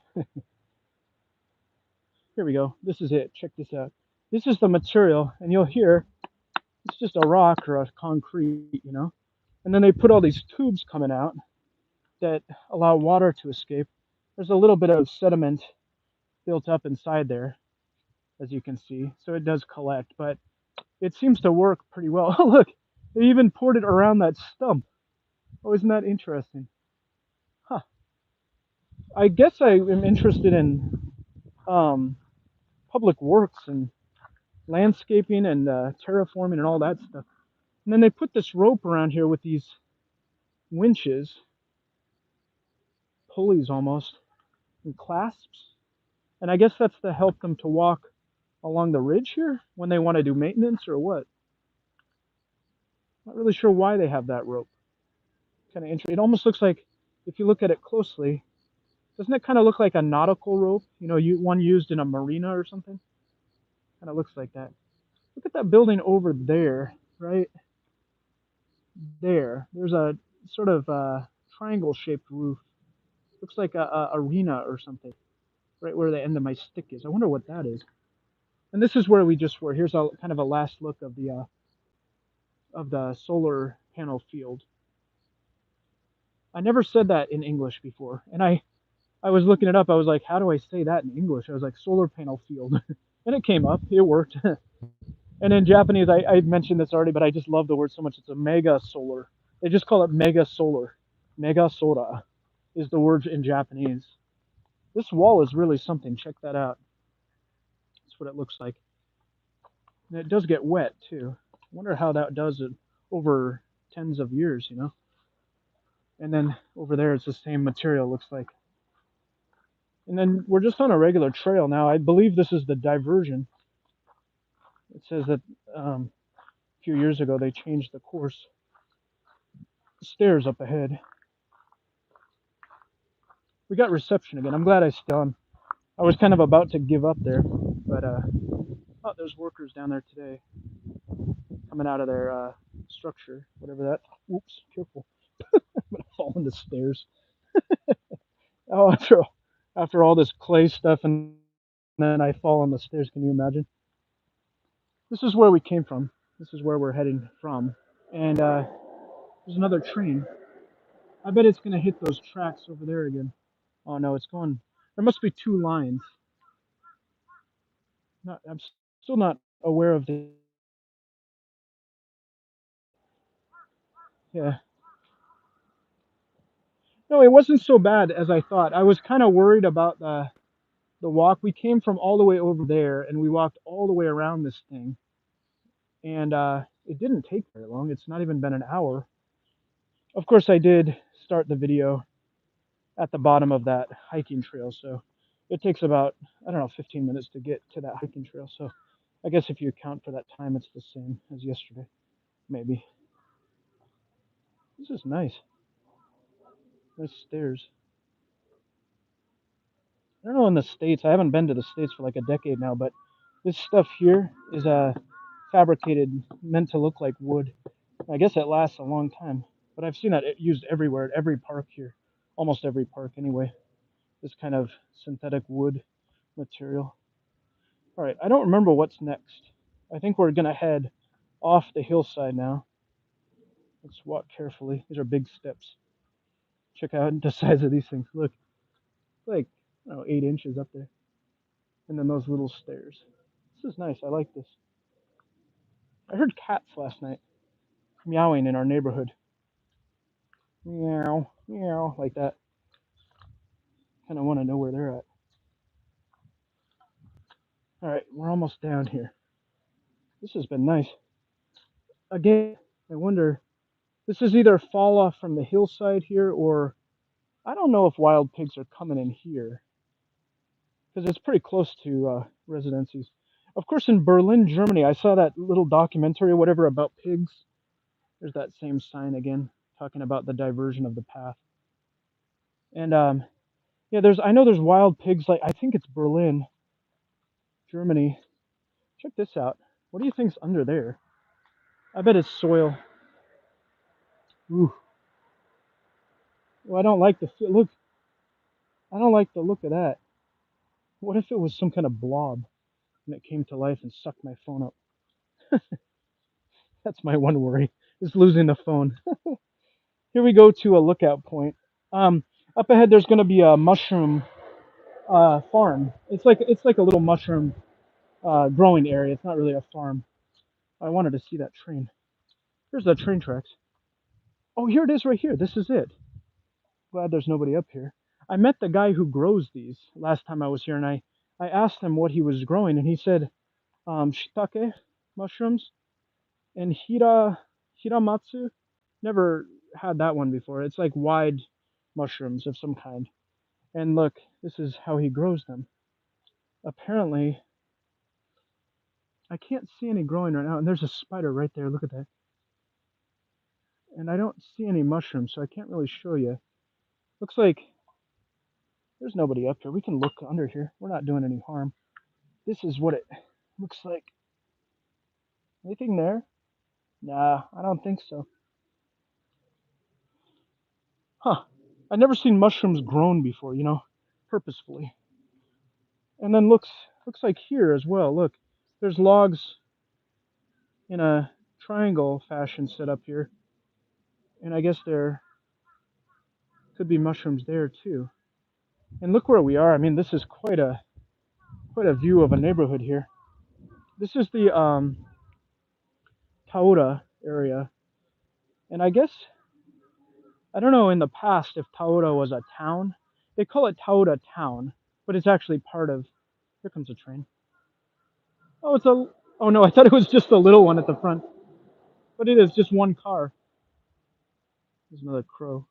Here we go. This is it. Check this out. This is the material, and you'll hear it's just a rock or a concrete, you know. And then they put all these tubes coming out that allow water to escape. There's a little bit of sediment built up inside there, as you can see, so it does collect, but it seems to work pretty well. Oh, look, they even poured it around that stump. Oh, isn't that interesting? Huh. I guess I am interested in um, public works and landscaping and terraforming and all that stuff. And then they put this rope around here with these winches, pulleys almost, and clasps. And I guess that's to help them to walk along the ridge here when they want to do maintenance or what. Not really sure why they have that rope. Kind of interesting. It almost looks like, if you look at it closely, doesn't it kind of look like a nautical rope? You know, one used in a marina or something? Kind of looks like that. Look at that building over there, right there. There's a sort of triangle-shaped roof. Looks like a arena or something, right where the end of my stick is. I wonder what that is. And this is where we just were. Here's a kind of a last look of the solar panel field. I never said that in English before, and I was looking it up. I was like, how do I say that in English? I was like, solar panel field, and it came up. It worked. And in Japanese, I mentioned this already, but I just love the word so much. It's a mega solar. They just call it mega solar. Mega sora is the word in Japanese. This wall is really something. Check that out. That's what it looks like. And it does get wet too. I wonder how that does it over tens of years, you know. And then over there, it's the same material, looks like. And then we're just on a regular trail now. I believe this is the diversion. It says that a few years ago they changed the course. Stairs up ahead. We got reception again. I'm glad I stayed on. I was kind of about to give up there, but oh, there's workers down there today coming out of their structure, whatever that. Oops, careful. I'm gonna fall in the stairs. Oh, after all this clay stuff, and then I fall on the stairs. Can you imagine? This is where we came from. This is where we're heading from, and there's another train. I bet it's gonna hit those tracks over there again. Oh no, it's going. There must be two lines. I'm still not aware of the. Yeah. No, it wasn't so bad as I thought. I was kind of worried about the walk. We came from all the way over there, and we walked all the way around this thing, and it didn't take very long. It's not even been an hour. Of course, I did start the video at the bottom of that hiking trail, so it takes about, I don't know, 15 minutes to get to that hiking trail. So I guess if you account for that time, it's the same as yesterday, maybe. This is nice. Nice stairs. I don't know in the States. I haven't been to the States for like a decade now, but this stuff here is fabricated, meant to look like wood. I guess it lasts a long time, but I've seen that used everywhere at every park here, almost every park anyway. This kind of synthetic wood material. All right, I don't remember what's next. I think we're gonna head off the hillside now. Let's walk carefully. These are big steps. Check out the size of these things. Look, like, I don't know, 8 inches up there. And then those little stairs. This is nice. I like this. I heard cats last night meowing in our neighborhood. Meow, meow, like that. Kind of want to know where they're at. All right, we're almost down here. This has been nice. Again, I wonder, this is either fall off from the hillside here, or I don't know if wild pigs are coming in here because it's pretty close to residencies. Of course, in Berlin, Germany, I saw that little documentary or whatever about pigs. There's that same sign again, talking about the diversion of the path. And yeah, I know there's wild pigs. Like I think it's Berlin, Germany. Check this out. What do you think's under there? I bet it's soil. Ooh. Well, I don't like the look. I don't like the look of that. What if it was some kind of blob and it came to life and sucked my phone up? That's my one worry, is losing the phone. Here we go to a lookout point. Um, Up ahead, there's going to be a mushroom farm. It's like a little mushroom growing area. It's not really a farm. I wanted to see that train. Here's the train tracks. Oh, here it is right here. This is it. Glad there's nobody up here. I met the guy who grows these last time I was here, and I asked him what he was growing, and he said shiitake mushrooms and hiramatsu. Never had that one before. It's like wide mushrooms of some kind. And look, this is how he grows them. Apparently, I can't see any growing right now, and there's a spider right there. Look at that. And I don't see any mushrooms, so I can't really show you. Looks like there's nobody up here. We can look under here. We're not doing any harm. This is what it looks like. Anything there? Nah, I don't think so. Huh. I've never seen mushrooms grown before, purposefully. And then looks like here as well. Look, there's logs in a triangle fashion set up here. And I guess there could be mushrooms there too. And look where we are. I mean, this is quite a view of a neighborhood here. This is the Taura area. And I guess I don't know in the past if Taura was a town. They call it Taura town, but it's actually part of. Here comes a train. Oh, it's a. Oh no, I thought it was just a little one at the front, but it is just one car. There's another crow.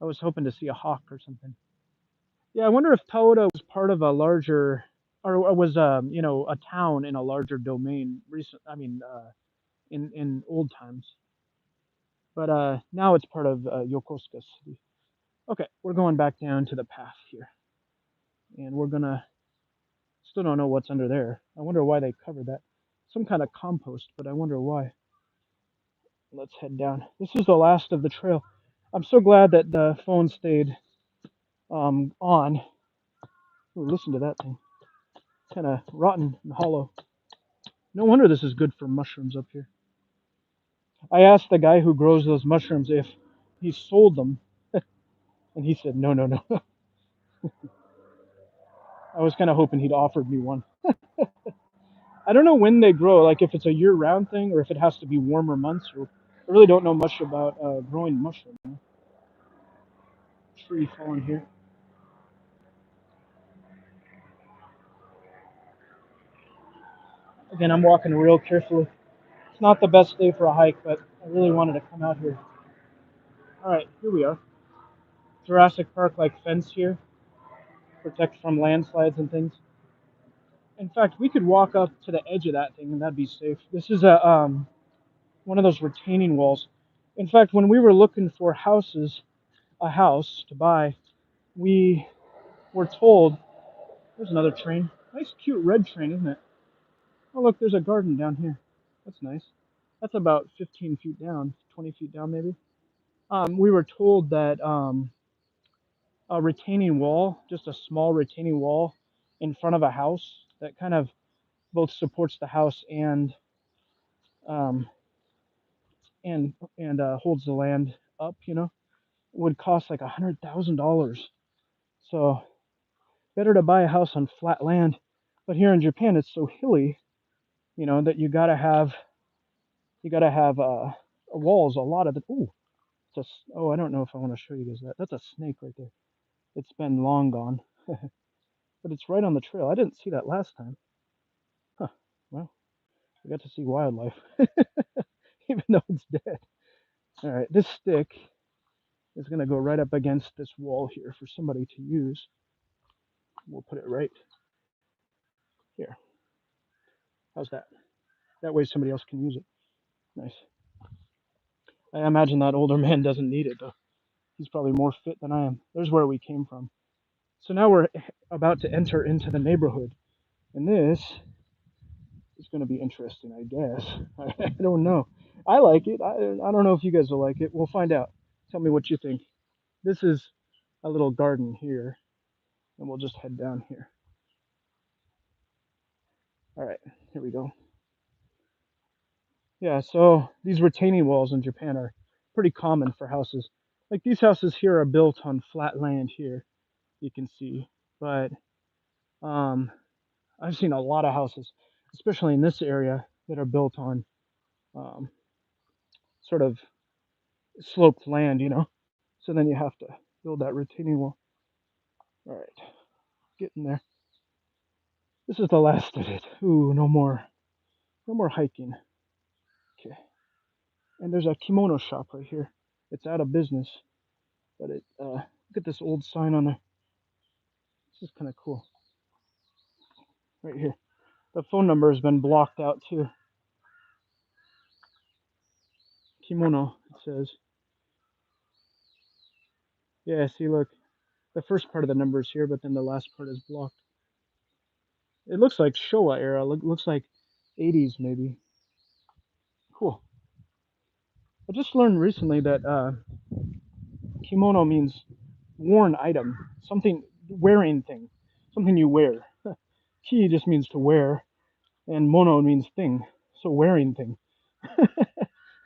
I was hoping to see a hawk or something. Yeah, I wonder if Taura was part of a larger, or was a town in a larger domain. Recent, I mean, in old times, but now it's part of Yokosuka City. Okay, we're going back down to the path here, and we're gonna. Still don't know what's under there. I wonder why they covered that. Some kind of compost, but I wonder why. Let's head down. This is the last of the trail. I'm so glad that the phone stayed on. Ooh, listen to that thing. Kind of rotten and hollow. No wonder this is good for mushrooms up here. I asked the guy who grows those mushrooms if he sold them, and he said, no, no, no. I was kind of hoping he'd offered me one. I don't know when they grow, like if it's a year-round thing or if it has to be warmer months. Or I really don't know much about growing mushrooms. Tree falling here. Again, I'm walking real carefully. It's not the best day for a hike, but I really wanted to come out here. All right, here we are. Jurassic Park like fence here, protect from landslides and things. In fact, we could walk up to the edge of that thing and that'd be safe. This is a one of those retaining walls. In fact, when we were looking for a house to buy, we were told there's another train. Nice, cute red train, isn't it? Oh, look, there's a garden down here. That's nice. That's about 15 feet down, 20 feet down, maybe. We were told that a retaining wall, just a small retaining wall in front of a house that kind of both supports the house um, and holds the land up, would cost like $100,000. So better to buy a house on flat land. But here in Japan, it's so hilly, that you gotta have walls. A lot of the oh, I don't know if I want to show you guys that. That's a snake right there. It's been long gone, but it's right on the trail. I didn't see that last time. Huh. Well, I got to see wildlife, even though it's dead. All right, this stick is gonna go right up against this wall here for somebody to use. We'll put it right here. How's that? That way somebody else can use it. Nice. I imagine that older man doesn't need it though. He's probably more fit than I am. There's where we came from. So now we're about to enter into the neighborhood, and this is going to be interesting, I guess. I don't know. I like it. I don't know if you guys will like it. We'll find out. Tell me what you think. This is a little garden here, and we'll just head down here. All right, here we go. Yeah, so these retaining walls in Japan are pretty common for houses. Like these houses here are built on flat land here, you can see. But um, I've seen a lot of houses, especially in this area, that are built on um, sort of sloped land, you know. So then you have to build that retaining wall. All right, getting there. This is the last of it. Ooh, no more hiking. Okay, and there's a kimono shop right here. It's out of business, but look at this old sign on there. This is kind of cool. Right here. The phone number has been blocked out too. Kimono, it says. Yeah, see, look. The first part of the number is here, but then the last part is blocked. It looks like Showa era. Looks like 80s maybe. Cool. I just learned recently that kimono means worn item, something wearing thing, something you wear. Ki just means to wear, and mono means thing, so wearing thing.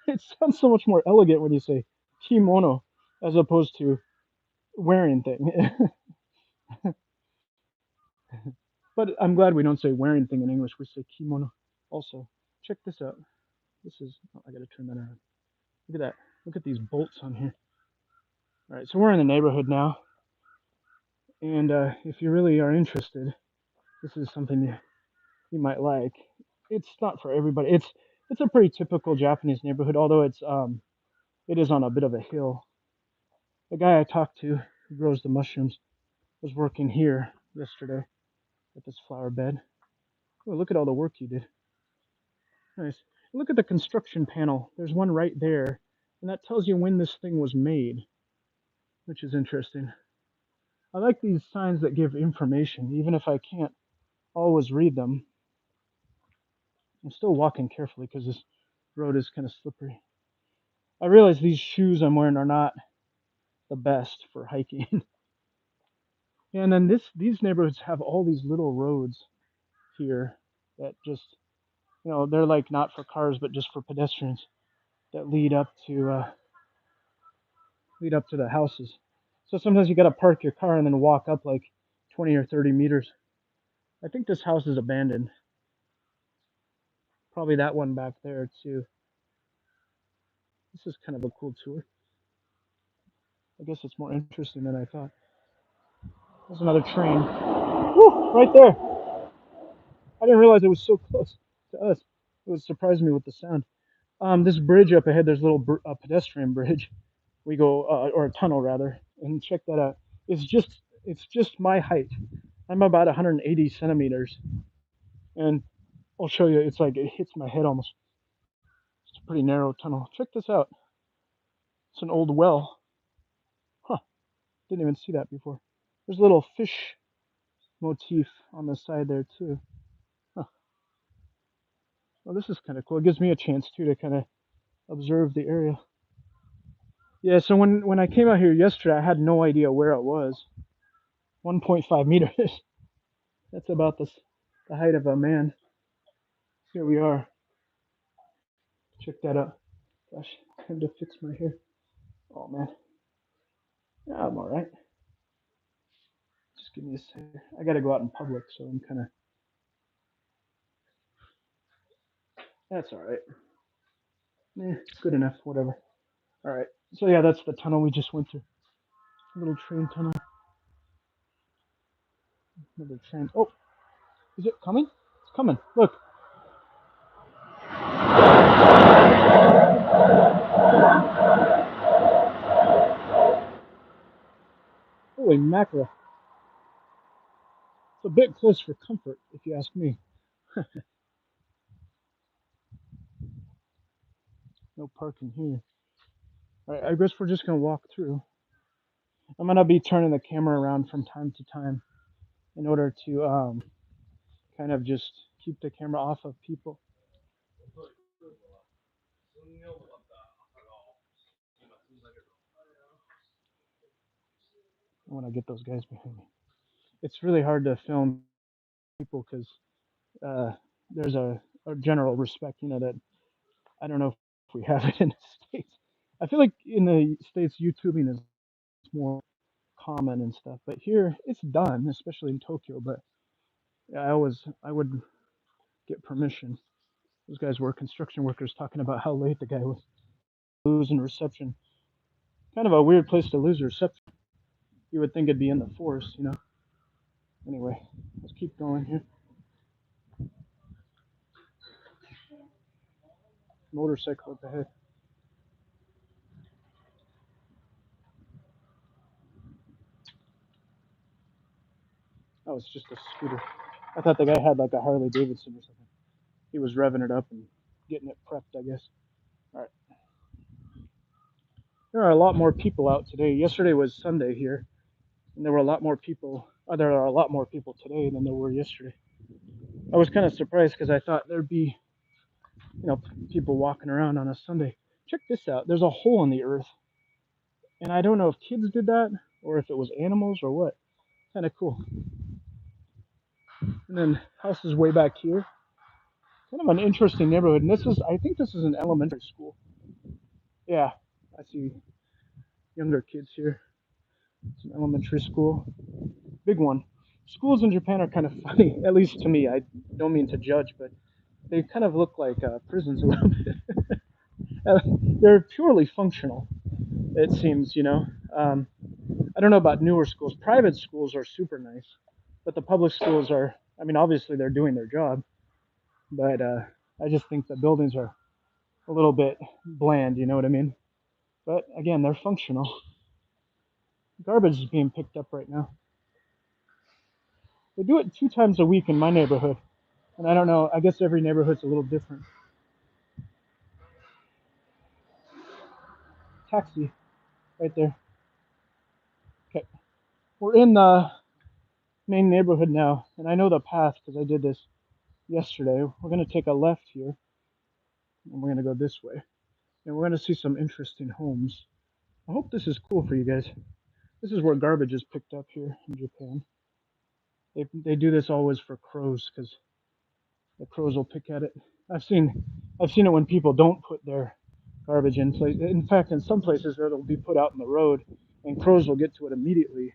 It sounds so much more elegant when you say kimono as opposed to wearing thing. But I'm glad we don't say wearing thing in English. We say kimono. Also, check this out. This is. Oh, I gotta turn that around. Look at that. Look at these bolts on here. All right, so we're in the neighborhood now, and if you really are interested, this is something you might like. It's not for everybody. It's a pretty typical Japanese neighborhood, although it is on a bit of a hill. The guy I talked to who grows the mushrooms was working here yesterday at this flower bed. Oh, look at all the work you did. Nice. Look at the construction panel. There's one right there, and that tells you when this thing was made, which is interesting. I like these signs that give information, even if I can't always read them. I'm still walking carefully because this road is kind of slippery. I realize these shoes I'm wearing are not the best for hiking. And then these neighborhoods have all these little roads here that just, they're like not for cars but just for pedestrians that lead up to the houses. So sometimes you got to park your car and then walk up like 20 or 30 meters. I think this house is abandoned. Probably that one back there too. This is kind of a cool tour. I guess it's more interesting than I thought. There's another train. Woo, right there. I didn't realize it was so close to us. It was surprising me with the sound. This bridge up ahead, there's a little pedestrian bridge. We go, or a tunnel rather, and check that out. It's just my height. I'm about 180 centimeters, and I'll show you. It's like it hits my head almost. It's a pretty narrow tunnel. Check this out. It's an old well. Huh? Didn't even see that before. There's a little fish motif on the side there too. Huh. Well, this is kind of cool. It gives me a chance too to kind of observe the area. Yeah. So when I came out here yesterday, I had no idea where it was. 1.5 meters. That's about the height of a man. Here we are. Check that out. Gosh, time to fix my hair. Oh man. Yeah, I'm all right. Just give me a second. I gotta go out in public, so I'm kind of. That's all right. Good enough. Whatever. All right. So yeah, that's the tunnel we just went through. A little train tunnel. Another train. Oh, is it coming? It's coming. Look. Holy mackerel. It's a bit close for comfort, if you ask me. No parking here. All right. I guess we're just gonna walk through. I'm gonna be turning the camera around from time to time in order to kind of just keep the camera off of people. I want to get those guys behind me. It's really hard to film people because there's a general respect, that I don't know if we have it in the States. I feel like in the States, YouTubing is more common and stuff, but here it's done, especially in Tokyo. But I would get permission. Those guys were construction workers talking about how late the guy was losing reception. Kind of a weird place to lose reception. You would think it'd be in the forest. Anyway, let's keep going here. Motorcycle up ahead. Oh, it's just a scooter. I thought the guy had like a Harley Davidson or something. He was revving it up and getting it prepped, I guess. All right. There are a lot more people out today. Yesterday was Sunday here, and there were a lot more people. There are a lot more people today than there were yesterday. I was kind of surprised because I thought there'd be, people walking around on a Sunday. Check this out. There's a hole in the earth, and I don't know if kids did that or if it was animals or what. Kind of cool. And then house is way back here. Kind of an interesting neighborhood. And I think this is an elementary school. Yeah, I see younger kids here. It's an elementary school. Big one. Schools in Japan are kind of funny, at least to me. I don't mean to judge, but they kind of look like prisons a little bit. They're purely functional, it seems. I don't know about newer schools. Private schools are super nice, but the public schools are, I mean, obviously they're doing their job, but I just think the buildings are a little bit bland, you know what I mean? But again, they're functional. Garbage is being picked up right now. They do it 2 times a week in my neighborhood. And I don't know, I guess every neighborhood's a little different. Taxi, right there. Okay. We're in the main neighborhood now, and I know the path because I did this yesterday. We're going to take a left here, and we're going to go this way. And we're going to see some interesting homes. I hope this is cool for you guys. This is where garbage is picked up here in Japan. They do this always for crows because the crows will pick at it. I've seen it when people don't put their garbage in place. In fact, in some places it'll be put out in the road, and crows will get to it immediately.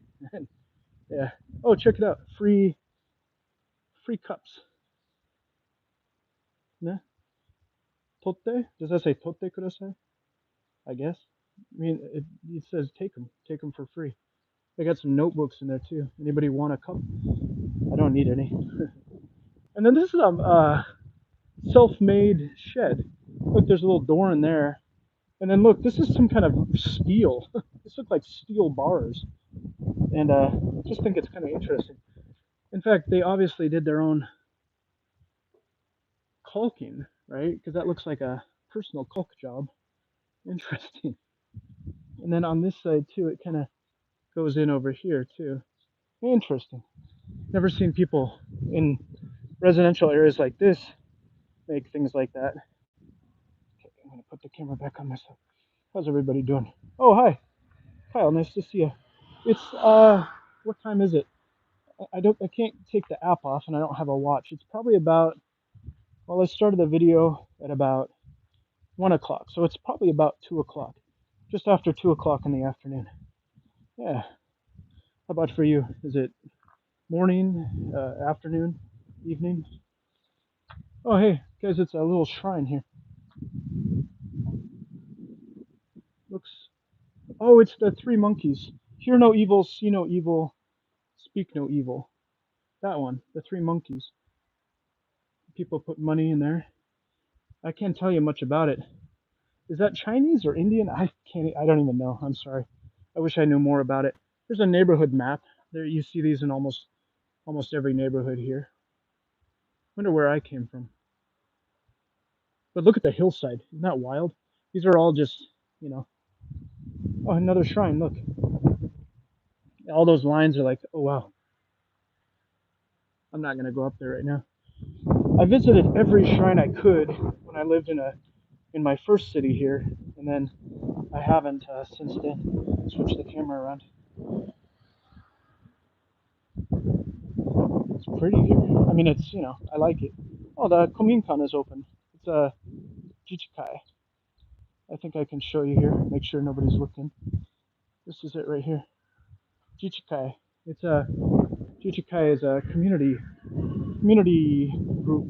Yeah. Oh, check it out. Free cups. Ne? Totte? Does that say totte kudasai? I guess. I mean, it says take them for free. They got some notebooks in there too. Anybody want a cup? I don't need any. And then this is a self-made shed. Look, there's a little door in there. And then look, this is some kind of steel. This looks like steel bars. And just think it's kind of interesting. In fact, they obviously did their own caulking, right? Because that looks like a personal caulk job. Interesting. And then on this side too, it kind of goes in over here too. Interesting. Never seen people in residential areas like this make things like that. Okay, I'm gonna put the camera back on myself. How's everybody doing? Oh, hi, Kyle. Nice to see you. It's what time is it? I can't take the app off, and I don't have a watch. It's probably about. Well, I started the video at about 1 o'clock, so it's probably about 2 o'clock, just after 2 o'clock in the afternoon. Yeah. How about for you? Is it morning, afternoon, evening? Oh, hey, guys, it's a little shrine here. Looks. Oh, it's the three monkeys. Hear no evil, see no evil, speak no evil. That one, the three monkeys. People put money in there. I can't tell you much about it. Is that Chinese or Indian? I can't. I don't even know. I'm sorry. I wish I knew more about it. There's a neighborhood map. There, you see these in almost every neighborhood here. Wonder where I came from. But look at the hillside. Isn't that wild? These are all just, you know. Oh, another shrine. Look. All those lines are like, oh wow. I'm not gonna go up there right now. I visited every shrine I could when I lived in my first city here, and then I haven't since then. Switch the camera around. It's pretty here. I mean, it's I like it. Oh, the Kominkan is open. It's a Jichikai. I think I can show you here. Make sure nobody's looking. This is it right here. Jichikai. It's a Jichikai is a community group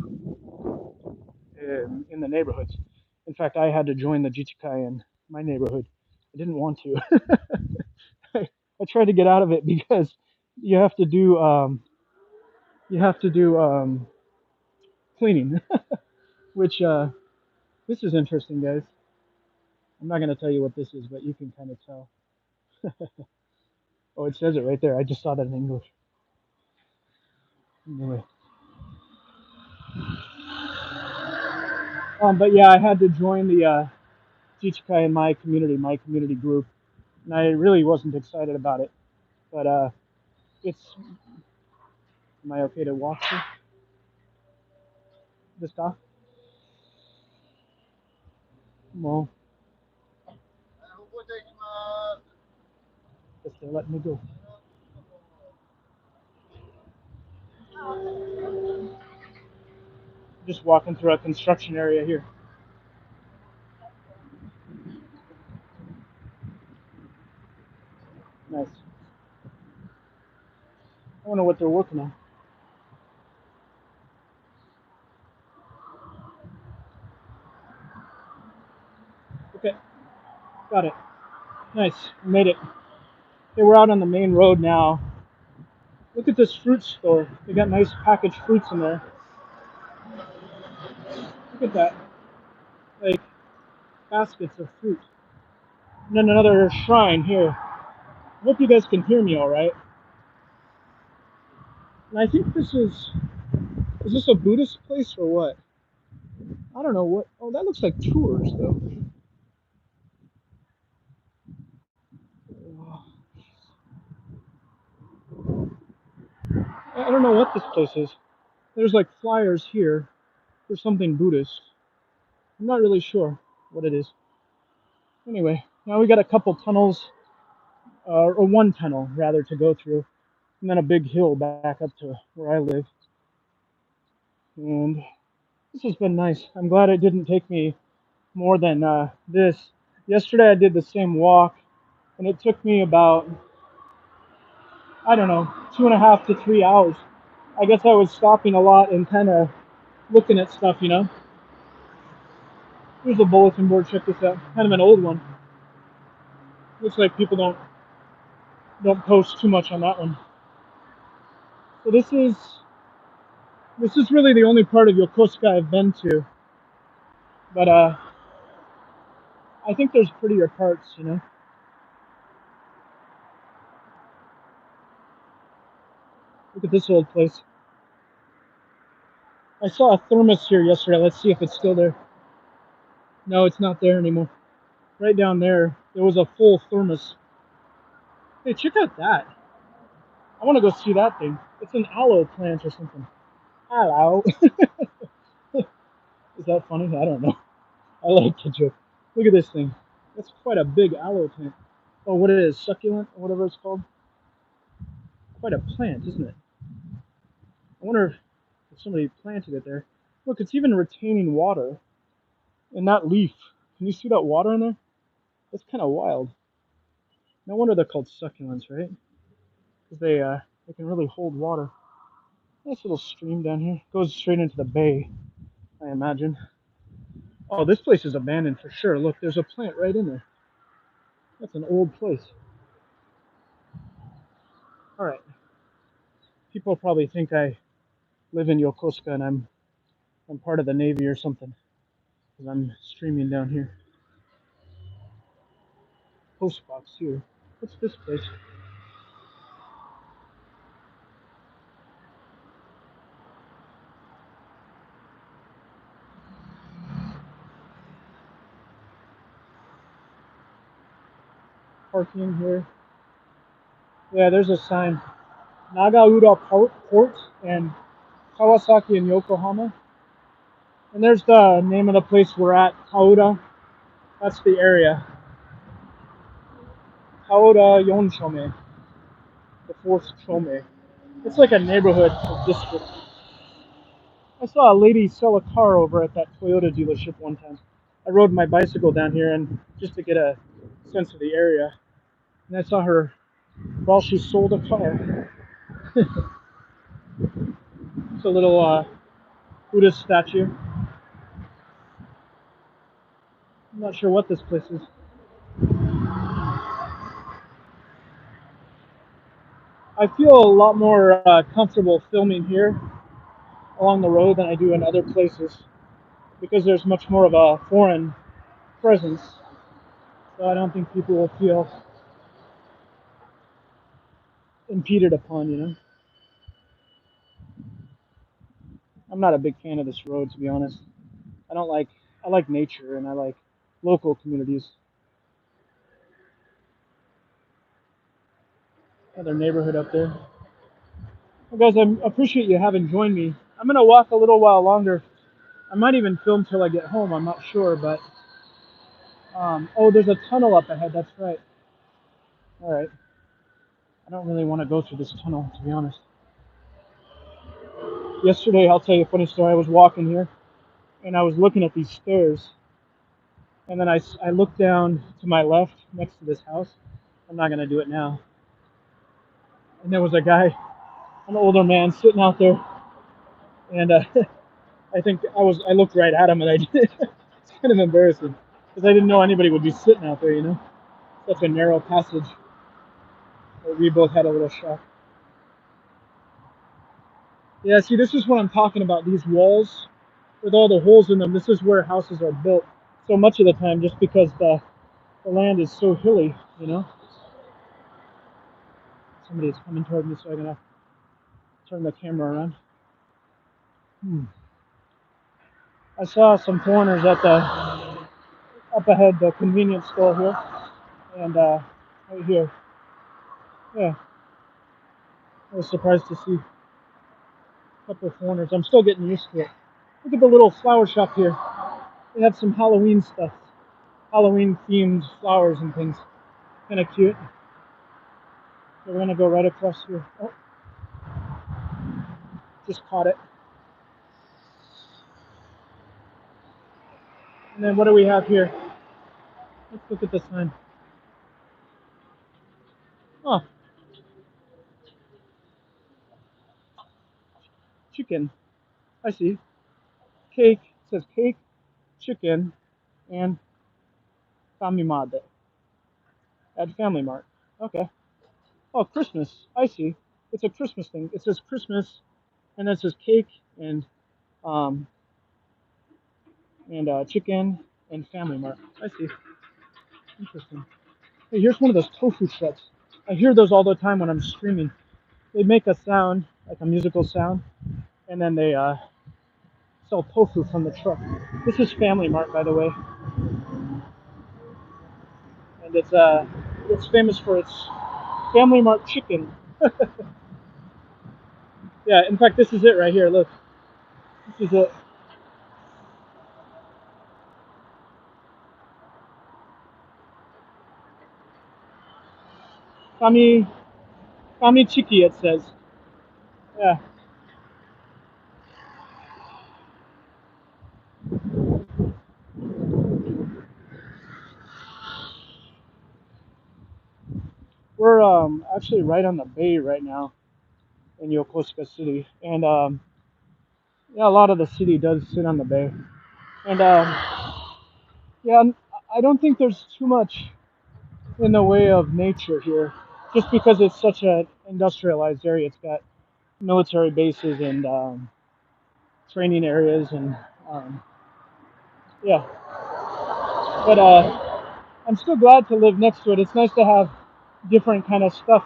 in the neighborhoods. In fact, I had to join the Jichikai in my neighborhood. I didn't want to. I tried to get out of it because you have to do cleaning, which this is interesting, guys. I'm not going to tell you what this is, but you can kind of tell. Oh, it says it right there. I just saw that in English. Anyway, but yeah, I had to join the Jichikai in my community group, and I really wasn't excited about it. But it's. Am I okay to walk this stuff? Well, guess they're letting me go. Just walking through a construction area here. Nice. I wonder what they're working on. Okay, got it. Nice, we made it. Okay, we're out on the main road now. Look at this fruit store. They got nice packaged fruits in there. Look at that, like baskets of fruit. And then another shrine here. I hope you guys can hear me all right. And I think is this a Buddhist place or what? I don't know what. Oh, that looks like tours though. I don't know what this place is. There's like flyers here for something Buddhist. I'm not really sure what it is. Anyway, now we got a couple tunnels, or one tunnel rather, to go through, and then a big hill back up to where I live. And this has been nice. I'm glad it didn't take me more than this. Yesterday I did the same walk, and it took me about, I don't know, 2.5 to 3 hours. I guess I was stopping a lot and kind of looking at stuff, you know. Here's a bulletin board. Check this out. Kind of an old one. Looks like people don't post too much on that one. So this is really the only part of Yokosuka I've been to, but I think there's prettier parts, you know. Look at this old place. I saw a thermos here yesterday. Let's see if it's still there. No, it's not there anymore. Right down there was a full thermos. Hey, check out that. I want to go see that thing. It's an aloe plant or something. Aloe. Is that funny? I don't know. I like the joke. Look at this thing. That's quite a big aloe plant. Oh, what it is? Succulent or whatever it's called? Quite a plant, isn't it? I wonder if somebody planted it there. Look, it's even retaining water in that leaf. Can you see that water in there? That's kind of wild. No wonder they're called succulents, right? Because they can really hold water. Nice little stream down here. Goes straight into the bay, I imagine. Oh, this place is abandoned for sure. Look, there's a plant right in there. That's an old place. All right. People probably think I live in Yokosuka and I'm part of the Navy or something because I'm streaming down here. Post box here. What's this place? Parking here. Yeah, there's a sign. Nagaura Port and Kawasaki and Yokohama. And there's the name of the place we're at, Kaoda. That's the area. Kaoda Yonshome, the fourth Chome. It's like a neighborhood district. I saw a lady sell a car over at that Toyota dealership one time. I rode my bicycle down here and just to get a sense of the area, and I saw her while she sold a car. It's a little Buddhist statue. I'm not sure what this place is. I feel a lot more comfortable filming here along the road than I do in other places because there's much more of a foreign presence. So I don't think people will feel impeded upon, you know. I'm not a big fan of this road, to be honest. I don't like, I like nature and I like local communities. Another neighborhood up there. Well, guys, I appreciate you having joined me. I'm going to walk a little while longer. I might even film till I get home. I'm not sure, but oh, there's a tunnel up ahead. That's right. All right. I don't really want to go through this tunnel, to be honest. Yesterday, I'll tell you a funny story. I was walking here, and I was looking at these stairs, and then I looked down to my left next to this house. I'm not going to do it now. And there was a guy, an older man, sitting out there, and I think I looked right at him, and I did. It's kind of embarrassing because I didn't know anybody would be sitting out there, you know. Such a narrow passage. But we both had a little shock. Yeah, see, this is what I'm talking about. These walls with all the holes in them. This is where houses are built so much of the time, just because the land is so hilly, you know. Somebody is coming toward me, so I'm gonna turn the camera around. I saw some foreigners at the up ahead, the convenience store here, and right here. Yeah, I was surprised to see a couple of foreigners. I'm still getting used to it. Look at the little flower shop here. They have some Halloween stuff, Halloween themed flowers and things. Kind of cute. So we're gonna go right across here. Oh, just caught it. And then what do we have here? Let's look at the sign. Oh, chicken. I see. Cake. It says cake, chicken, and famimade at Family Mart. Okay. Oh, Christmas. I see. It's a Christmas thing. It says Christmas, and then it says cake um and chicken and Family Mart. I see. Interesting. Hey, here's one of those tofu trucks. I hear those all the time when I'm streaming. They make a sound, like a musical sound, and then they sell tofu from the truck. This is Family Mart, by the way, and it's famous for its Family Mart chicken. Yeah, in fact, this is it right here. Look, this is it. Kami Kami Chiki, it says. Yeah, we're actually right on the bay right now in Yokosuka City, and yeah, a lot of the city does sit on the bay, and yeah, I don't think there's too much in the way of nature here, just because it's such an industrialized area. It's got military bases and training areas, and um, yeah. But I'm still glad to live next to it. It's nice to have different kind of stuff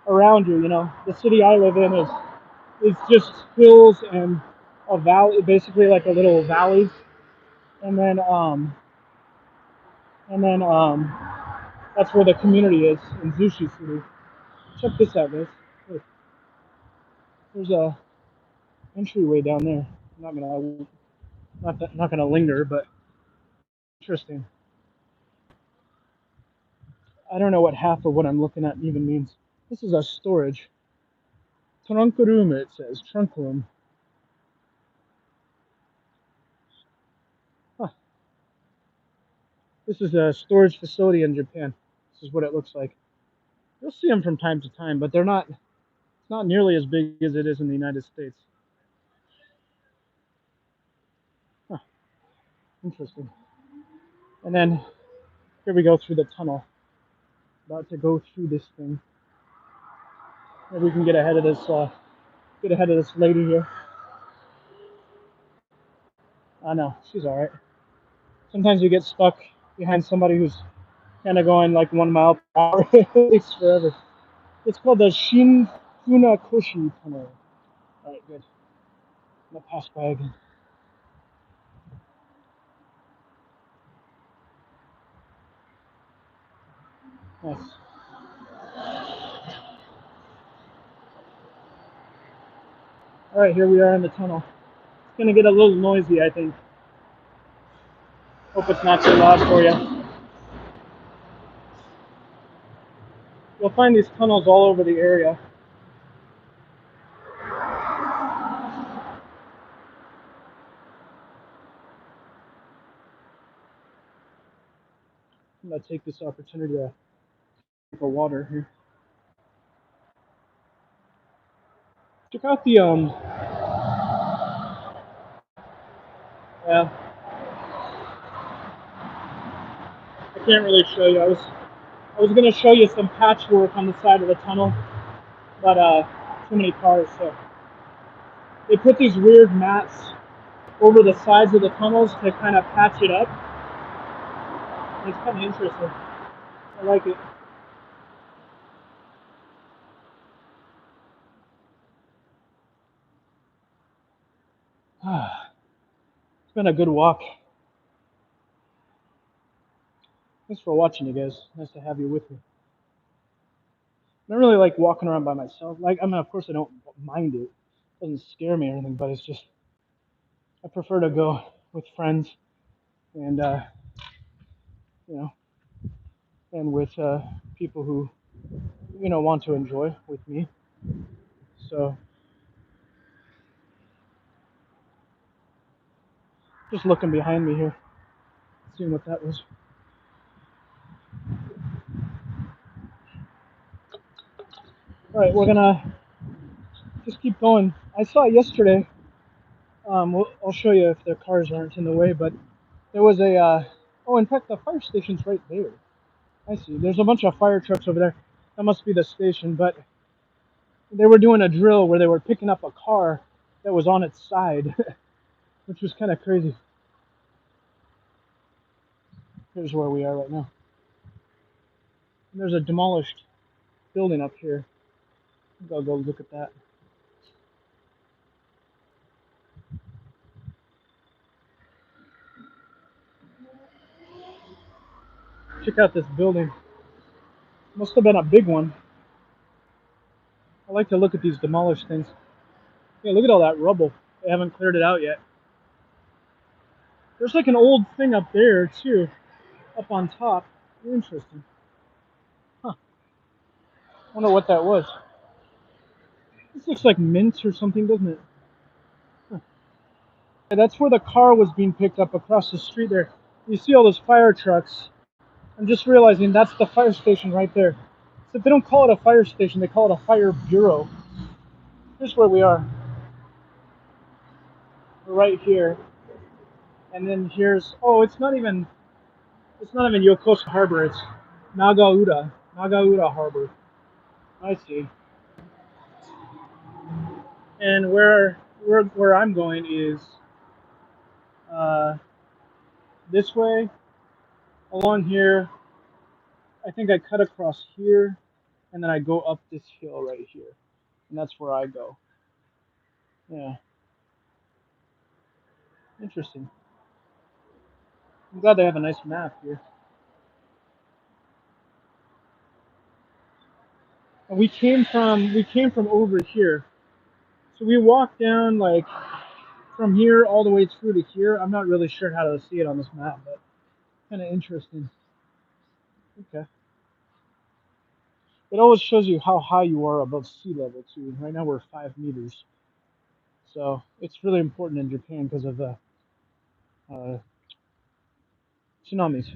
around you. You know, the city I live in is just hills and a valley, basically like a little valley, and then and then that's where the community is in Zushi City. Check this out, guys. Look, there's a entryway down there. I'm not gonna linger, but interesting. I don't know what half of what I'm looking at even means. This is a storage trunk room. It says trunk room. This is a storage facility in Japan. This is what it looks like. You'll see them from time to time, but they're not. It's not nearly as big as it is in the United States. Huh, interesting. And then here we go through the tunnel. About to go through this thing. Maybe we can get ahead of this. Get ahead of this lady here. I know she's all right. Sometimes you get stuck behind somebody who's kind of going like 1 mile per hour. It takes forever. It's called the Shin Funakoshi Tunnel. All right, good. I'm gonna pass by again. Nice. All right, here we are in the tunnel. It's gonna get a little noisy, I think. Hope it's not too loud for you. You'll find these tunnels all over the area. I'm gonna take this opportunity to drink a water here. Check out the yeah. I can't really show you. I was gonna show you some patchwork on the side of the tunnel, but too many cars. So they put these weird mats over the sides of the tunnels to kind of patch it up. It's kind of interesting. I like it. It's been a good walk. Thanks for watching, you guys. Nice to have you with me. I don't really like walking around by myself. Like, I mean, of course, I don't mind it. It doesn't scare me or anything, but it's just I prefer to go with friends and you know, and with people who want to enjoy with me. So just looking behind me here, seeing what that was. All right, we're gonna just keep going. I saw yesterday. I'll show you if the cars aren't in the way, but there was a. Oh, in fact, the fire station's right there. I see. There's a bunch of fire trucks over there. That must be the station. But they were doing a drill where they were picking up a car that was on its side, which was kind of crazy. Here's where we are right now. And there's a demolished building up here. I think I'll go look at that. Check out this building. Must have been a big one. I like to look at these demolished things. Yeah, look at all that rubble. They haven't cleared it out yet. There's like an old thing up there too, up on top. Interesting. Huh. Wonder what that was. This looks like mint or something, doesn't it? Huh. Yeah, that's where the car was being picked up across the street there. You see all those fire trucks. I'm just realizing that's the fire station right there. Except they don't call it a fire station, they call it a fire bureau. Here's where we are. We're right here. And then here's it's not even Yokosuka Harbor, it's Nagaura Harbor. I see. And where I'm going is uh, this way along here. I think I cut across here, and then I go up this hill right here, and that's where I go. Yeah, interesting. I'm glad they have a nice map here. And we came from over here, so we walked down like from here all the way through to here. I'm not really sure how to see it on this map, but kind of interesting. Okay. It always shows you how high you are above sea level too. Right now we're 5 meters, so it's really important in Japan because of the uh, tsunamis.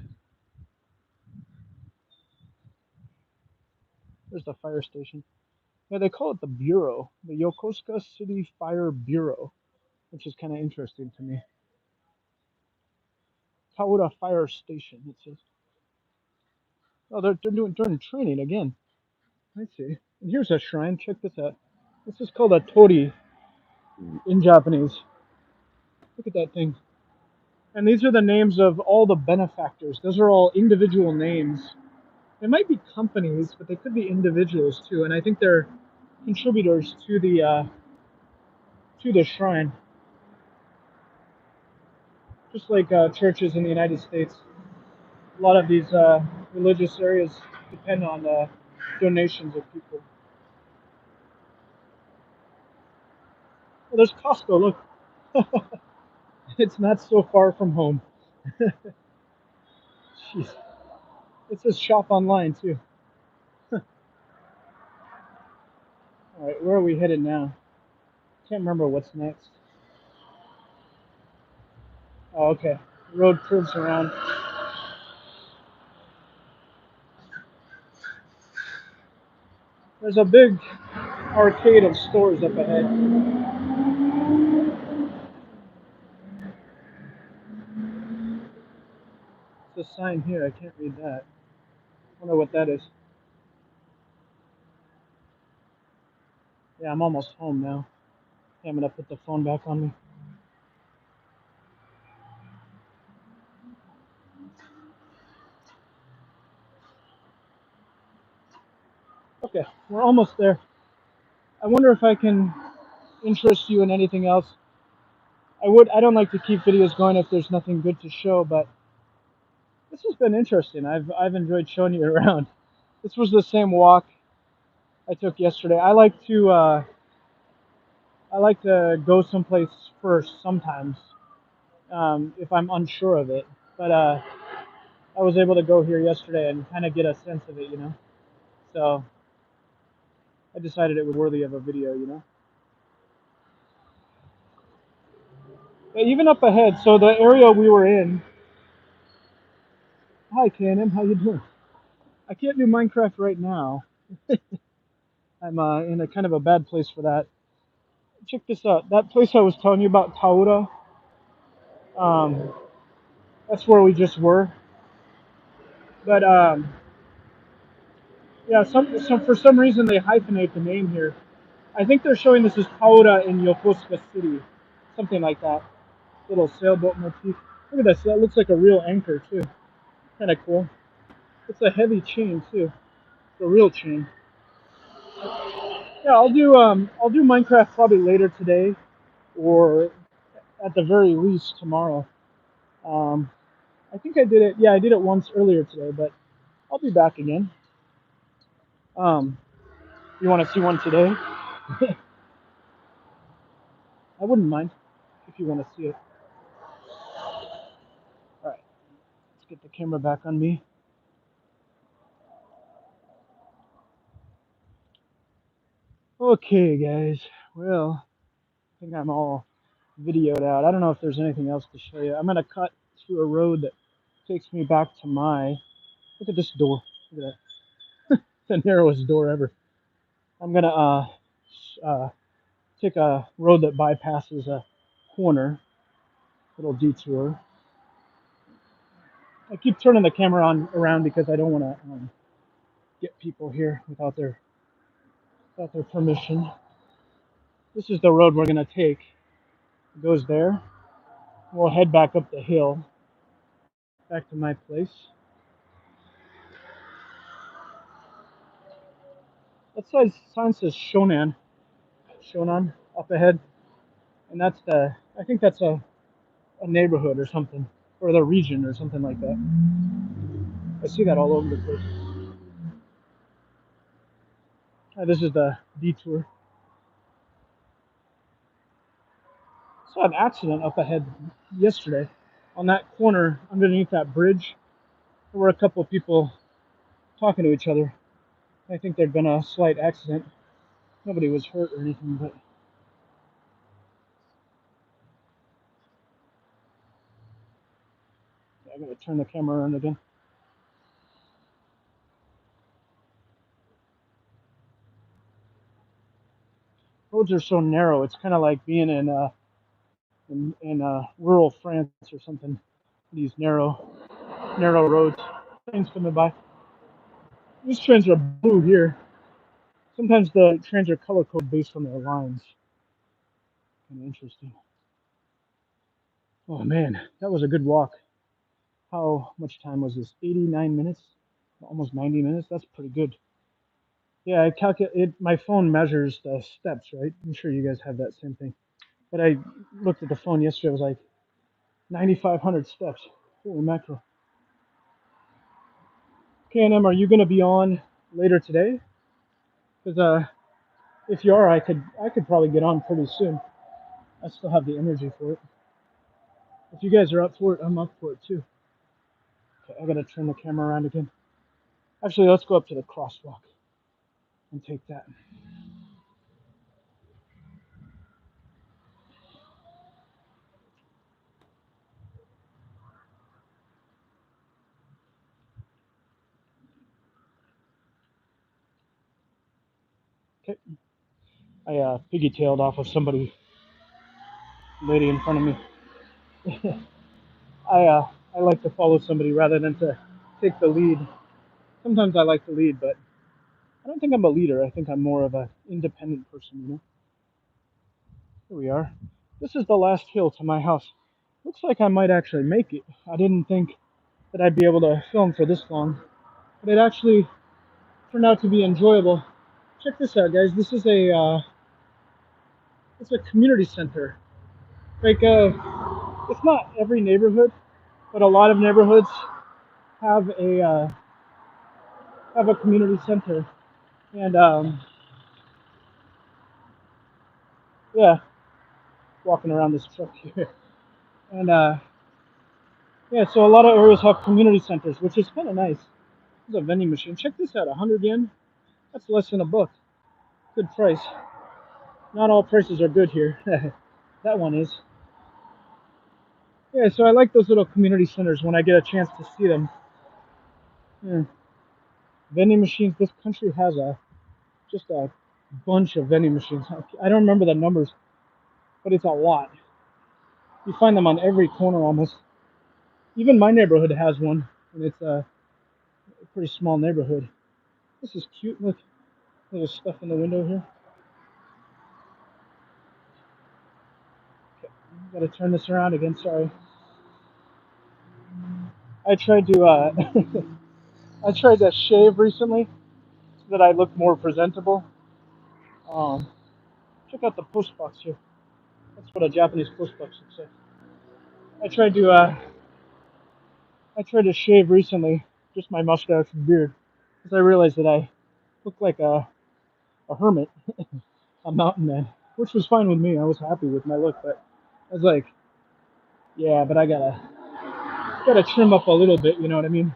There's the fire station. Yeah, they call it the Bureau, the Yokosuka City Fire Bureau, which is kind of interesting to me. Kaura Fire Station, it says. Oh, they're doing training again. I see. And here's a shrine. Check this out. This is called a tori in Japanese. Look at that thing. And these are the names of all the benefactors. Those are all individual names. They might be companies, but they could be individuals too. And I think they're contributors to the shrine, just like churches in the United States. A lot of these religious areas depend on donations of people. Well, there's Costco. Look, it's not so far from home. Jeez. It says shop online too. All right, where are we headed now? Can't remember what's next. Oh, okay. The road curves around. There's a big arcade of stores up ahead. There's a sign here. I can't read that. I wonder what that is. Yeah, I'm almost home now. Okay, I'm gonna put the phone back on me. Okay, we're almost there. I wonder if I can interest you in anything else. I don't like to keep videos going if there's nothing good to show, but this has been interesting. I've enjoyed showing you around. This was the same walk I took yesterday. I like to go someplace first sometimes if I'm unsure of it. But I was able to go here yesterday and kind of get a sense of it, you know. So I decided it was worthy of a video, you know. But even up ahead, so the area we were in. Hi, Canon. How you doing? I can't do Minecraft right now. I'm in a kind of a bad place for that. Check this out. That place I was telling you about, Taura, um, that's where we just were. But yeah, for some reason they hyphenate the name here. I think they're showing this as Taura in Yokosuka City, something like that. Little sailboat motif. Look at this. That looks like a real anchor too. Kind of cool. It's a heavy chain too. It's a real chain. Yeah, I'll do Minecraft probably later today, or at the very least tomorrow. Um, I think I did it. Yeah, I did it once earlier today, but I'll be back again. Um, you want to see one today? I wouldn't mind if you want to see it. All right, let's get the camera back on me. Okay, guys. Well, I think I'm all videoed out. I don't know if there's anything else to show you. I'm gonna cut to a road that takes me back to my. Look at this door. Look at that. The narrowest door ever. I'm gonna take a road that bypasses a corner. Little detour. I keep turning the camera on around because I don't want to get people here without their permission. This is the road we're gonna take. It goes there. We'll head back up the hill, back to my place. That sign says Shonan up ahead, and that's I think that's a neighborhood or something, or the region or something like that. I see that all over the place. This is the detour. Saw an accident up ahead yesterday on that corner underneath that bridge. There were a couple of people talking to each other. I think there'd been a slight accident. Nobody was hurt or anything, but yeah, I gotta turn the camera around again. roads are so narrow. It's kind of like being in rural France or something. These narrow roads. Trains coming by. These trains are blue here. Sometimes the trains are color coded based on their lines. Kind of interesting. Oh man, that was a good walk. How much time was this? 89 minutes? Almost 90 minutes? That's pretty good. Yeah, I calculate it. My phone measures the steps, right? I'm sure you guys have that same thing. But I looked at the phone yesterday. I was like 9,500 steps. Holy mackerel. KNM, are you going to be on later today? Because if you are, I could probably get on pretty soon. I still have the energy for it. If you guys are up for it, I'm up for it too. Okay, I gotta turn the camera around again. Actually, let's go up to the crosswalk and take that. Okay, I piggy-tailed off of somebody, lady in front of me. I like to follow somebody rather than to take the lead. Sometimes I like to lead, but I don't think I'm a leader. I think I'm more of an independent person, you know? Here we are. This is the last hill to my house. Looks like I might actually make it. I didn't think that I'd be able to film for this long, but it actually turned out to be enjoyable. Check this out, guys. This is it's a community center. Like, it's not every neighborhood, but a lot of neighborhoods have a community center, and yeah, walking around this truck here, and yeah, so a lot of areas have community centers, which is kind of nice. There's a vending machine. Check this out, 100 yen. That's less than a buck. Good price. Not all prices are good here. That one is. Yeah, so I like those little community centers when I get a chance to see them. Yeah. Vending machines. This country has just a bunch of vending machines. I don't remember the numbers, but it's a lot. You find them on every corner almost. Even my neighborhood has one, and it's a pretty small neighborhood. This is cute. Look, there's stuff in the window here. Okay, gotta turn this around again. Sorry. I tried to I tried to shave recently so that I look more presentable. Um, check out the post box here. That's what a Japanese post box looks like. I tried to uh, I tried to shave recently, just my mustache and beard, because I realized that I look like a hermit, a mountain man, which was fine with me. I was happy with my look, but I was like, yeah, but I gotta trim up a little bit, you know what I mean?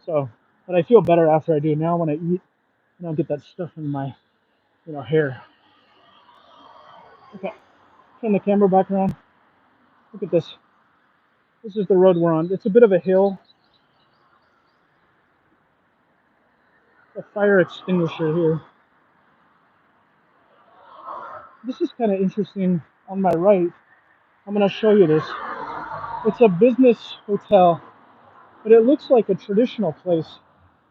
So, but I feel better after I do. Now when I eat, I don't get that stuff in my hair. Okay, turn the camera back around. Look at this. This is the road we're on. It's a bit of a hill. A fire extinguisher here. This is kind of interesting. On my right, I'm gonna show you this. It's a business hotel, but it looks like a traditional place,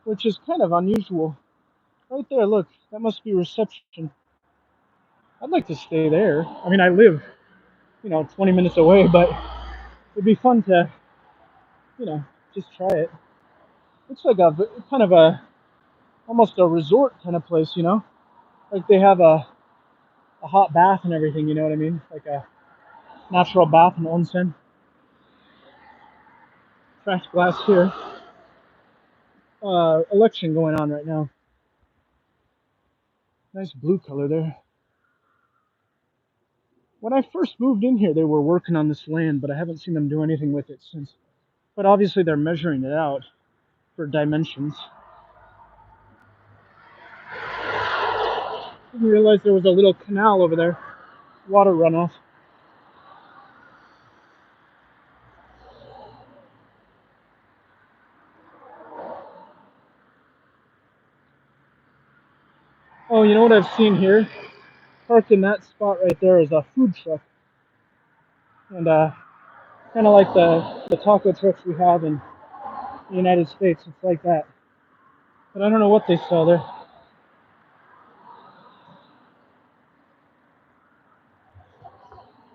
which is kind of unusual. Right there, look, that must be reception. I'd like to stay there. I mean, I live, 20 minutes away, but it'd be fun to, you know, just try it. Looks like a kind of almost a resort kind of place, Like they have a hot bath and everything, you know what I mean? Like a natural bath and onsen. Cracked glass here. Election going on right now. Nice blue color there. When I first moved in here, they were working on this land, but I haven't seen them do anything with it since. But obviously, they're measuring it out for dimensions. Didn't realize there was a little canal over there, water runoff. Oh, you know what I've seen here? parked in that spot right there is a food truck, and kind of like the taco trucks we have in the United States. It's like that, but I don't know what they sell there.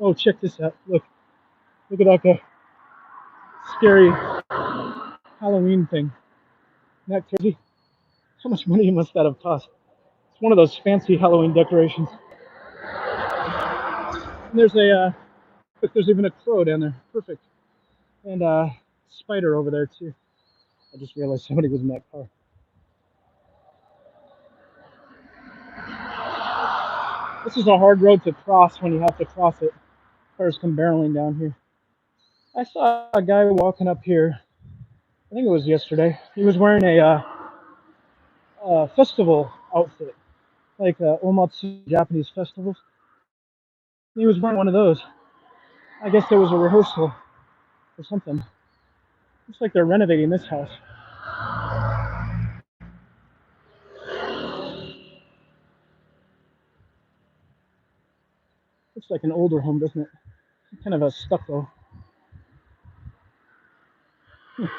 Oh, check this out! Look at that guy. Scary Halloween thing. Isn't that crazy? How much money must that have cost? It's one of those fancy Halloween decorations. And there's look, there's even a crow down there. Perfect. And spider over there too. I just realized somebody was in that car. This is a hard road to cross when you have to cross it. Cars come barreling down here. I saw a guy walking up here. I think it was yesterday. He was wearing a festival outfit, like Omatsu Japanese festivals. He was wearing one of those. I guess there was a rehearsal or something. Looks like they're renovating this house. Looks like an older home, doesn't it? Kind of a stucco. Right,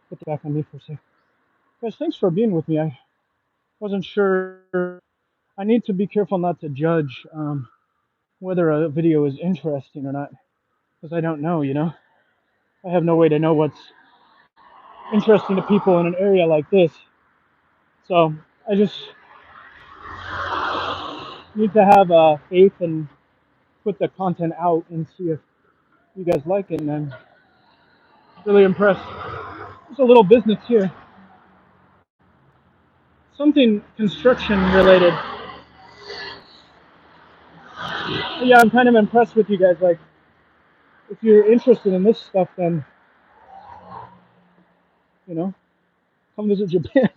put that back on me for a sec. Guys, thanks for being with me. I wasn't sure. I need to be careful not to judge whether a video is interesting or not, because I don't know, you know? I have no way to know what's interesting to people in an area like this. So I just need to have faith and put the content out and see if you guys like it. And I'm really impressed. There's a little business here, something construction related. Yeah, I'm kind of impressed with you guys. Like, if you're interested in this stuff, then you know, come visit Japan.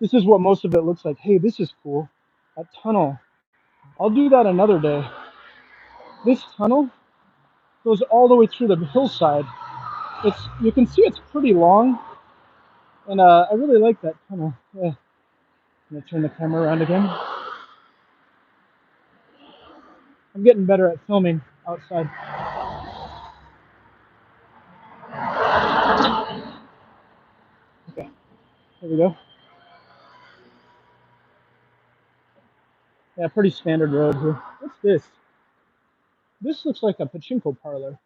This is what most of it looks like. Hey, this is cool. A tunnel. I'll do that another day. This tunnel goes all the way through the hillside. You can see it's pretty long, and I really like that tunnel. Yeah. I'm gonna turn the camera around again. I'm getting better at filming outside. Okay, here we go. Yeah, pretty standard road here. What's this? This looks like a pachinko parlor,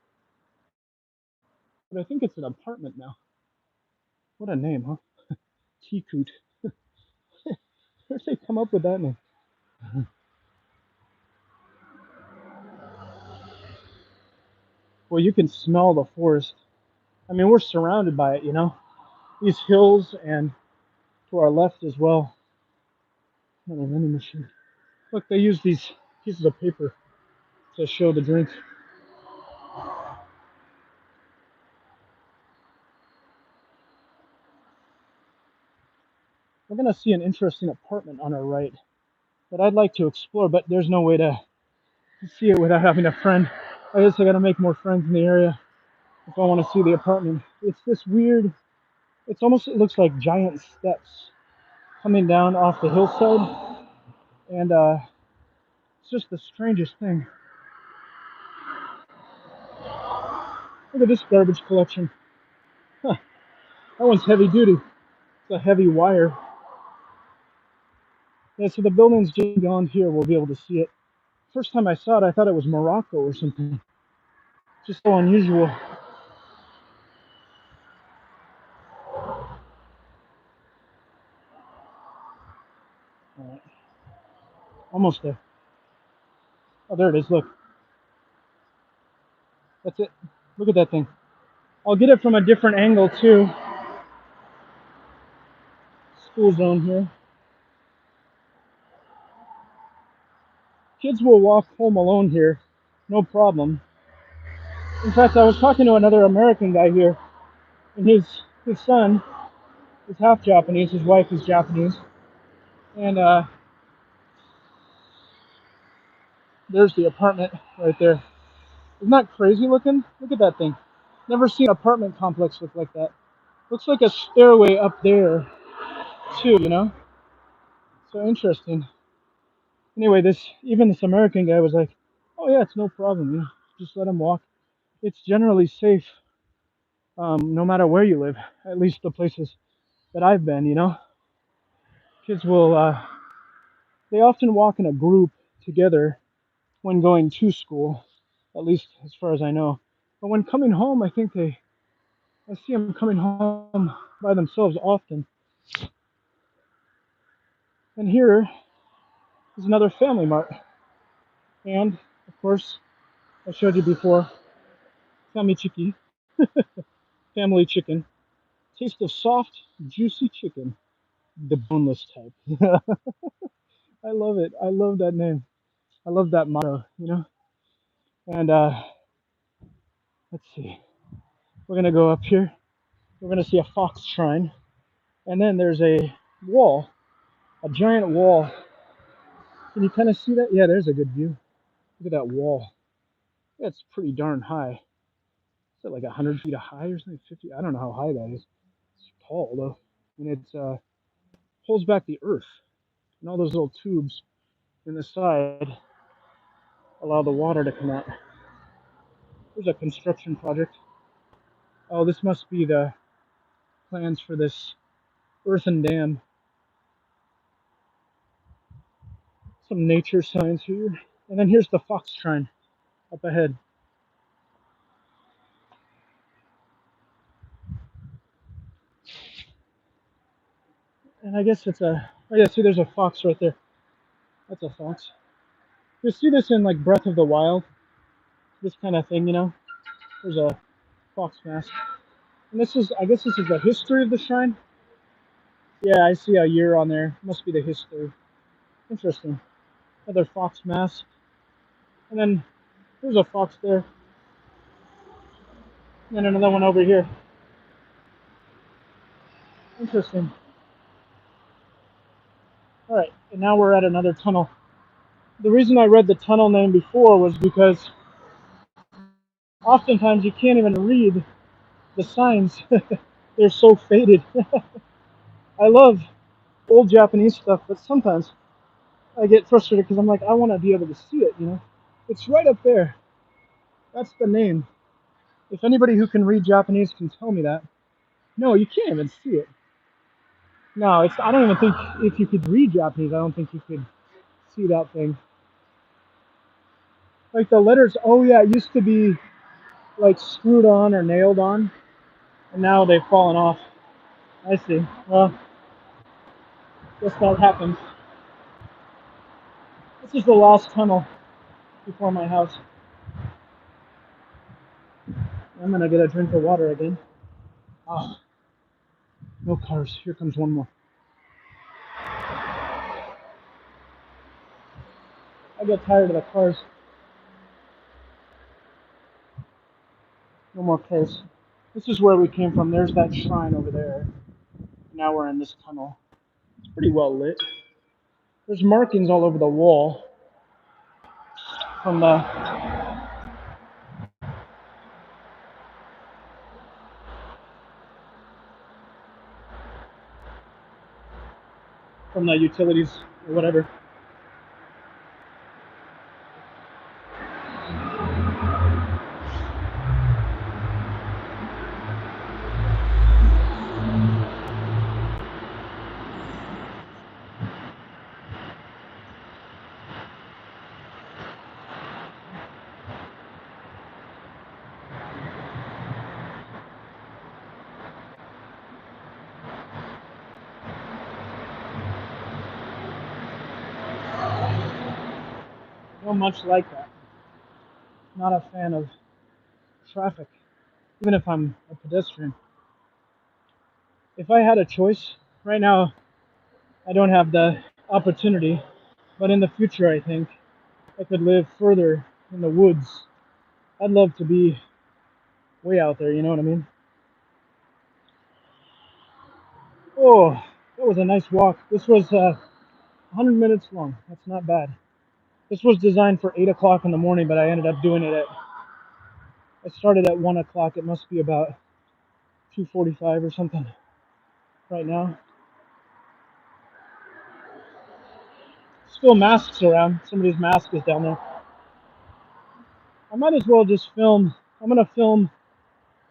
but I think it's an apartment now. What a name, huh? Tikut. Where'd they come up with that name? Well, you can smell the forest. I mean, we're surrounded by it, you know? These hills, and to our left as well. Another vending machine. Look, they use these pieces of paper to show the drinks. We're gonna see an interesting apartment on our right that I'd like to explore, but there's no way to see it without having a friend. I guess I gotta make more friends in the area if I want to see the apartment. It's this weird, it looks like giant steps coming down off the hillside, and it's just the strangest thing. Look at this garbage collection. Huh, that one's heavy duty. It's a heavy wire. Yeah, so the building's just beyond here. We'll be able to see it. First time I saw it, I thought it was Morocco or something. Just so unusual. All right. Almost there. Oh, there it is. Look. That's it. Look at that thing. I'll get it from a different angle too. School zone here. Kids will walk home alone here, no problem. In fact, I was talking to another American guy here, and his son is half Japanese. His wife is Japanese, and there's the apartment right there. Isn't that crazy looking? Look at that thing. Never seen an apartment complex look like that. Looks like a stairway up there, too, you know? So interesting. Anyway, this American guy was like, "Oh yeah, it's no problem. You know, just let him walk. It's generally safe, no matter where you live. At least the places that I've been. You know, kids will they often walk in a group together when going to school, at least as far as I know. But when coming home, I see them coming home by themselves often. And here is another Family Mart, and of course, I showed you before, Family Chiki, Family Chicken. Taste of soft, juicy chicken, the boneless type. I love it. I love that name. I love that motto, you know? And let's see. We're going to go up here. We're going to see a fox shrine. And then there's a wall, a giant wall. Can you kind of see that? Yeah, there's a good view. Look at that wall. That's pretty darn high. Is it like 100 feet high or something? 50? I don't know how high that is. It's tall, though. And it pulls back the earth. And all those little tubes in the side allow the water to come out. There's a construction project. Oh, this must be the plans for this earthen dam. Some nature signs here. And then here's the fox shrine up ahead. And I guess it's a, oh yeah, see there's a fox right there. That's a fox. You see this in like Breath of the Wild, this kind of thing, you know? There's a fox mask. And this is, I guess this is the history of the shrine. Yeah, I see a year on there. Must be the history. Interesting. Another fox mask. And then there's a fox there. And then another one over here. Interesting. All right, and now we're at another tunnel. The reason I read the tunnel name before was because oftentimes you can't even read the signs. They're so faded. I love old Japanese stuff, but sometimes I get frustrated because I'm like, I want to be able to see it, you know? It's right up there. That's the name. If anybody who can read Japanese can tell me that. No, you can't even see it. No, it's. I don't even think if you could read Japanese, I don't think you could see that thing. Like the letters. Oh yeah, it used to be like screwed on or nailed on, and now they've fallen off. I see. Well, guess that happens. This is the last tunnel before my house. I'm gonna get a drink of water again. Oh, no cars. Here comes one more. I get tired of the cars. No more cars. This is where we came from. There's that shrine over there. Now we're in this tunnel. It's pretty well lit. There's markings all over the wall from the utilities or whatever. Not much like that. Not a fan of traffic, even if I'm a pedestrian. If I had a choice, right now I don't have the opportunity, but in the future I think I could live further in the woods. I'd love to be way out there, you know what I mean? Oh, that was a nice walk. This was 100 minutes long. That's not bad. This was designed for 8 o'clock in the morning, but I ended up doing it I started at 1 o'clock. It must be about 2:45 or something right now. still masks around. Somebody's mask is down there. I might as well just film. I'm gonna film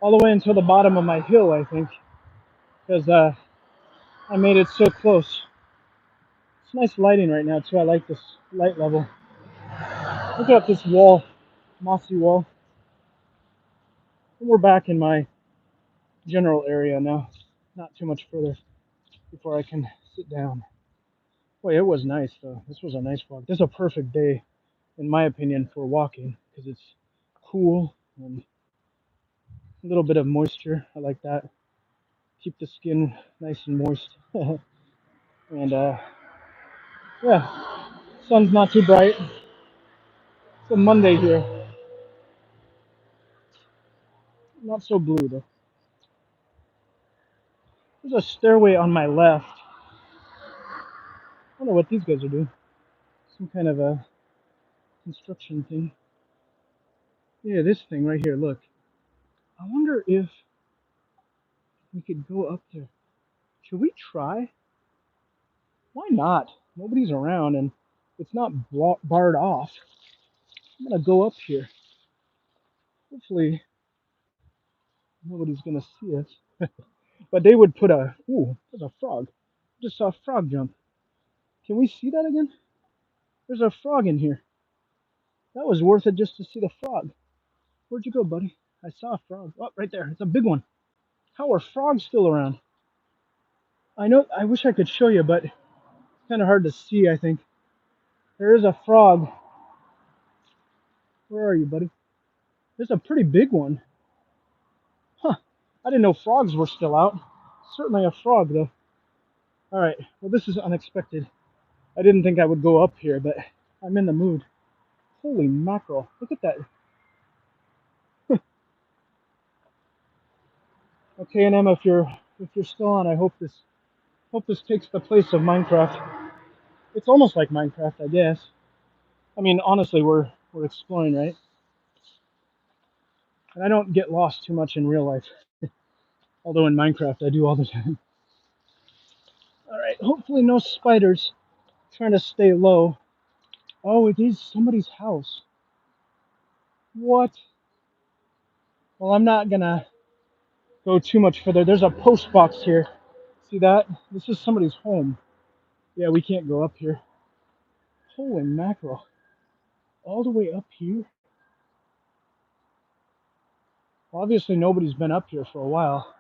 all the way until the bottom of my hill, I think, because I made it so close. It's nice lighting right now too. I like this light level. Look at this wall, mossy wall. And we're back in my general area now. Not too much further before I can sit down. Boy, it was nice though. This was a nice walk. This is a perfect day, in my opinion, for walking because it's cool and a little bit of moisture. I like that. Keep the skin nice and moist. And yeah, sun's not too bright. It's a Monday here. Not so blue though. There's a stairway on my left. I don't know what these guys are doing. Some kind of a construction thing. Yeah, this thing right here. Look. I wonder if we could go up there. Should we try? Why not? Nobody's around and it's not barred off. I'm gonna go up here. Hopefully nobody's gonna see us. But they would put a, ooh, there's a frog. Just saw a frog jump. Can we see that again? There's a frog in here. That was worth it just to see the frog. Where'd you go, buddy? I saw a frog. Oh, right there. It's a big one. How are frogs still around? I know, I wish I could show you, but it's kind of hard to see, I think. There is a frog. Where are you, buddy? There's a pretty big one. Huh. I didn't know frogs were still out. Certainly a frog, though. All right. Well, this is unexpected. I didn't think I would go up here, but I'm in the mood. Holy mackerel! Look at that. Okay, and Emma, if you're still on, I hope this takes the place of Minecraft. It's almost like Minecraft, I guess. I mean, honestly, we're exploring, right? And I don't get lost too much in real life, although in Minecraft I do all the time. All right. Hopefully, no spiders. Trying to stay low. Oh, it is somebody's house. What? Well, I'm not gonna go too much further. There's a post box here. See that? This is somebody's home. Yeah, we can't go up here. Holy mackerel. All the way up here? Well, obviously nobody's been up here for a while.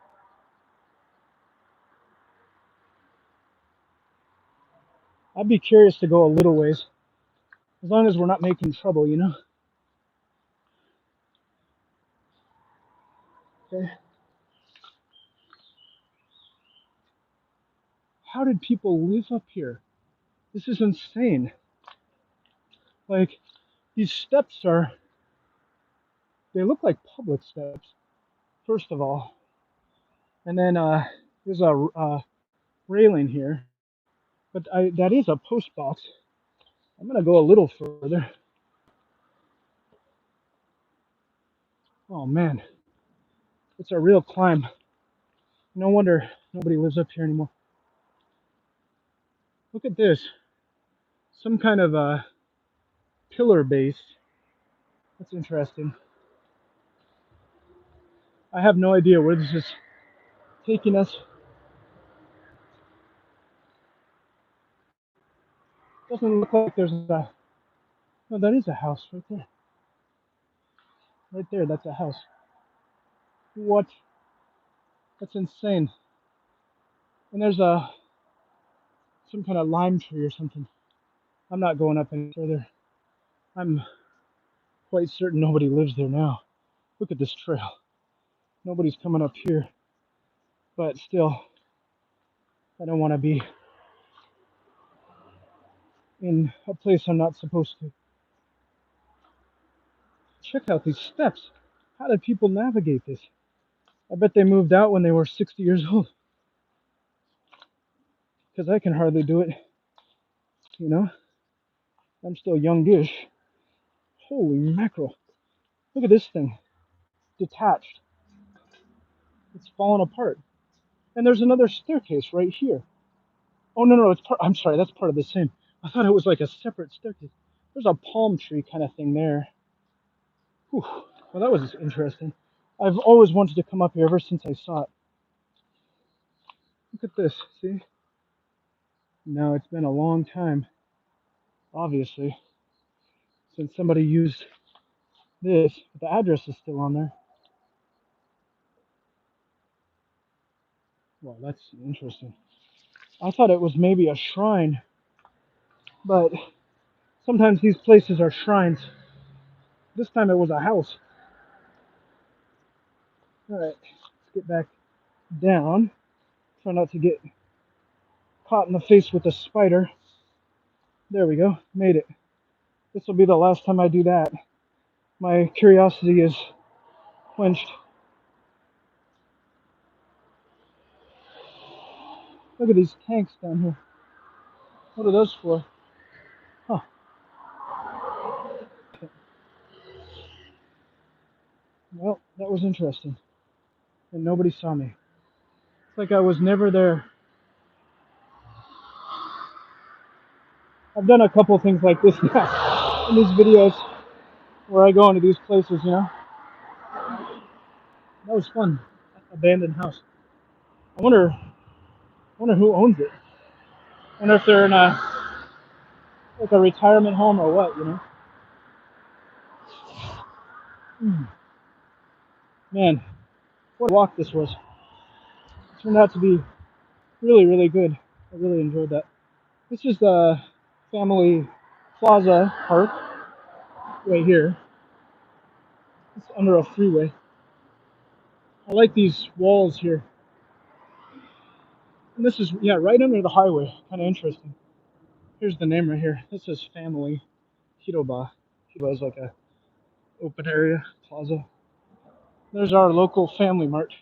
I'd be curious to go a little ways. As long as we're not making trouble, you know? Okay. How did people live up here? This is insane. Like, these steps they look like public steps, first of all. And then there's a railing here. But that is a post box. I'm going to go a little further. Oh, man. It's a real climb. No wonder nobody lives up here anymore. Look at this. Some kind of a pillar base. That's interesting. I have no idea where this is taking us. Doesn't look like there's a... No, that is a house right there. Right there, that's a house. What? That's insane. And there's some kind of lime tree or something. I'm not going up any further. I'm quite certain nobody lives there now. Look at this trail. Nobody's coming up here. But still, I don't want to be in a place I'm not supposed to. Check out these steps. How did people navigate this? I bet they moved out when they were 60 years old. Because I can hardly do it. You know? I'm still youngish. Holy mackerel. Look at this thing. Detached. It's falling apart. And there's another staircase right here. Oh, no, no, it's part. I'm sorry, that's part of the same. I thought it was like a separate staircase. There's a palm tree kind of thing there. Whew. Well, that was interesting. I've always wanted to come up here ever since I saw it. Look at this, see? Now it's been a long time, obviously, since somebody used this. But the address is still on there. Well, that's interesting. I thought it was maybe a shrine, but sometimes these places are shrines. This time it was a house. All right, let's get back down. Try not to get caught in the face with a spider. There we go, made it. This will be the last time I do that. My curiosity is quenched. Look at these tanks down here. What are those for? Huh. Well, that was interesting. And nobody saw me. It's like I was never there. I've done a couple things like this now in these videos where I go into these places, you know. That was fun. Abandoned house. I wonder who owns it. I wonder if they're in a like a retirement home or what, you know. Man, what a walk this was. It turned out to be really, really good. I really enjoyed that. This is the family plaza park right here. It's under a freeway. I like these walls here. And this is, yeah, right under the highway. Kind of interesting. Here's the name right here. This is Family Hiroba. Hiroba is like a open area plaza. There's our local Family Mart.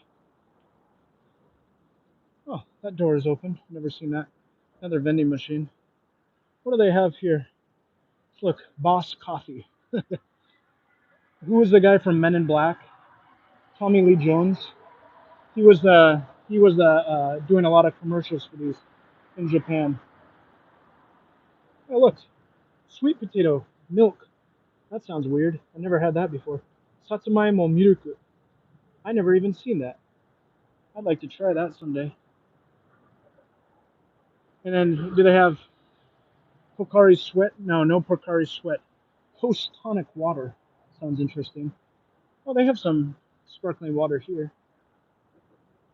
Oh, that door is open. Never seen that. Another vending machine. What do they have here? Look, Boss Coffee. Who was the guy from Men in Black? Tommy Lee Jones. He was doing a lot of commercials for these in Japan. Oh look, sweet potato milk. That sounds weird. I never had that before. Satsumaimo miruku. I never even seen that. I'd like to try that someday. And then do they have Pocari Sweat? No, no Pocari Sweat. Post tonic water. Sounds interesting. Oh, they have some sparkling water here.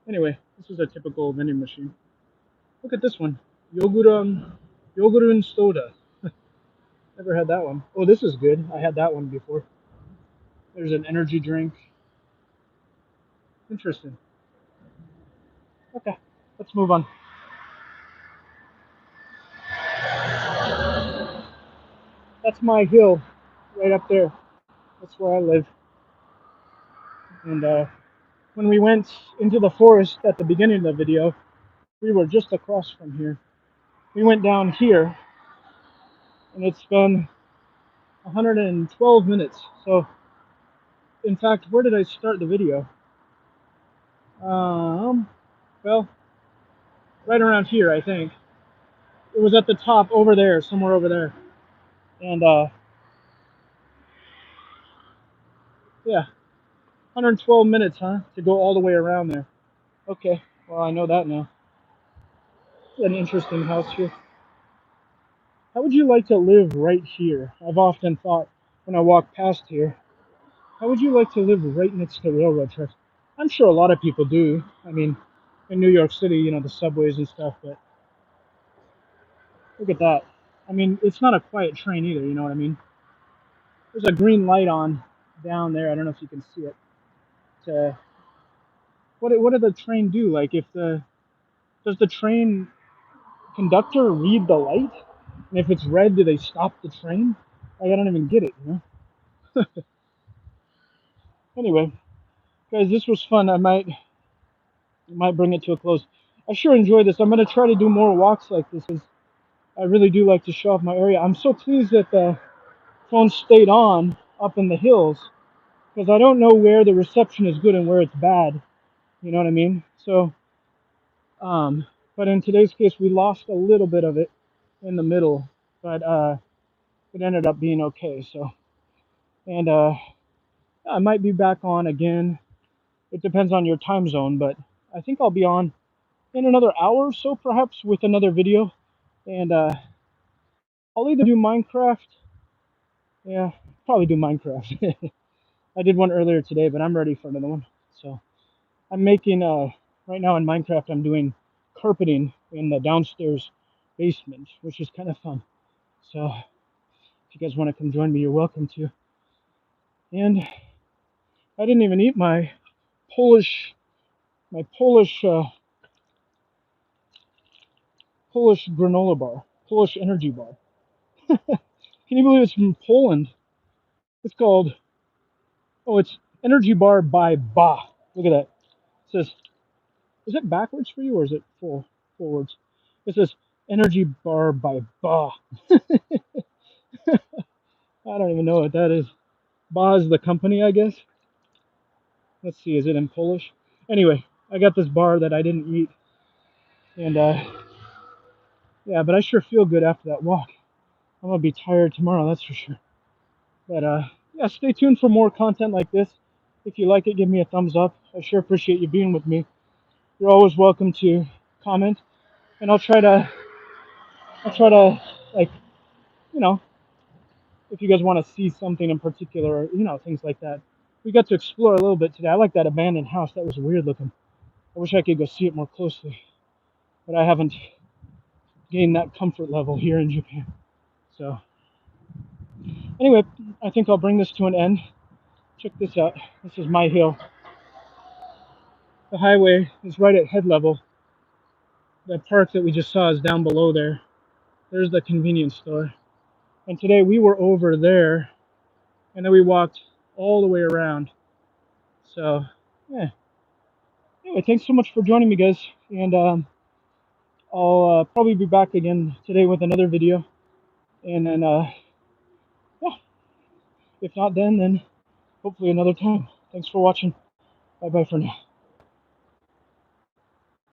Anyway, this is a typical vending machine. Look at this one. Yogurun soda. Never had that one. Oh, this is good. I had that one before. There's an energy drink. Interesting. Okay, let's move on. That's my hill right up there. That's where I live. And when we went into the forest at the beginning of the video, we were just across from here. We went down here, and it's been 112 minutes. So, in fact, where did I start the video? Well, right around here, I think. It was at the top over there, somewhere over there. And yeah, 112 minutes, huh? To go all the way around there. Okay, well, I know that now. It's an interesting house here. How would you like to live right here? I've often thought when I walk past here, how would you like to live right next to railroad tracks? I'm sure a lot of people do. I mean, in New York City, you know, the subways and stuff, but look at that. I mean, it's not a quiet train either, you know what I mean? There's a green light on down there. I don't know if you can see it. To, what did the train do? Like, if the does the train conductor read the light? And if it's red, do they stop the train? Like, I don't even get it, you know? Anyway, guys, this was fun. I might bring it to a close. I sure enjoyed this. I'm going to try to do more walks like this because I really do like to show off my area. I'm so pleased that the phone stayed on up in the hills because I don't know where the reception is good and where it's bad. You know what I mean? So, but in today's case, we lost a little bit of it in the middle. but it ended up being okay. So, and I might be back on again. It depends on your time zone, but I think I'll be on in another hour or so, perhaps, with another video. And I'll either do Minecraft. Yeah, probably do Minecraft. I did one earlier today, but I'm ready for another one. So I'm making right now in Minecraft. I'm doing carpeting in the downstairs basement, which is kind of fun. So if you guys want to come join me, you're welcome to. And I didn't even eat Polish my Polish granola bar, Polish energy bar. Can you believe it's from Poland? It's called, oh, it's Energy Bar by Ba. Look at that. It says, is it backwards for you or is it forwards? It says Energy Bar by Ba. I don't even know what that is. Ba is the company, I guess. Let's see, is it in Polish? Anyway, I got this bar that I didn't eat. And yeah, but I sure feel good after that walk. I'm going to be tired tomorrow, that's for sure. But yeah, stay tuned for more content like this. If you like it, give me a thumbs up. I sure appreciate you being with me. You're always welcome to comment, and I'll try to like, you know, if you guys want to see something in particular, or, things like that. We got to explore a little bit today. I like that abandoned house. That was weird looking. I wish I could go see it more closely, but I haven't gained that comfort level here in Japan. So anyway, I think I'll bring this to an end. Check this out. This is my hill. The highway is right at head level. The park that we just saw is down below there. There's the convenience store. And today we were over there, and then we walked all the way around. So, yeah. Anyway, thanks so much for joining me, guys. And I'll probably be back again today with another video. And then, yeah, if not then hopefully another time. Thanks for watching. Bye bye for now.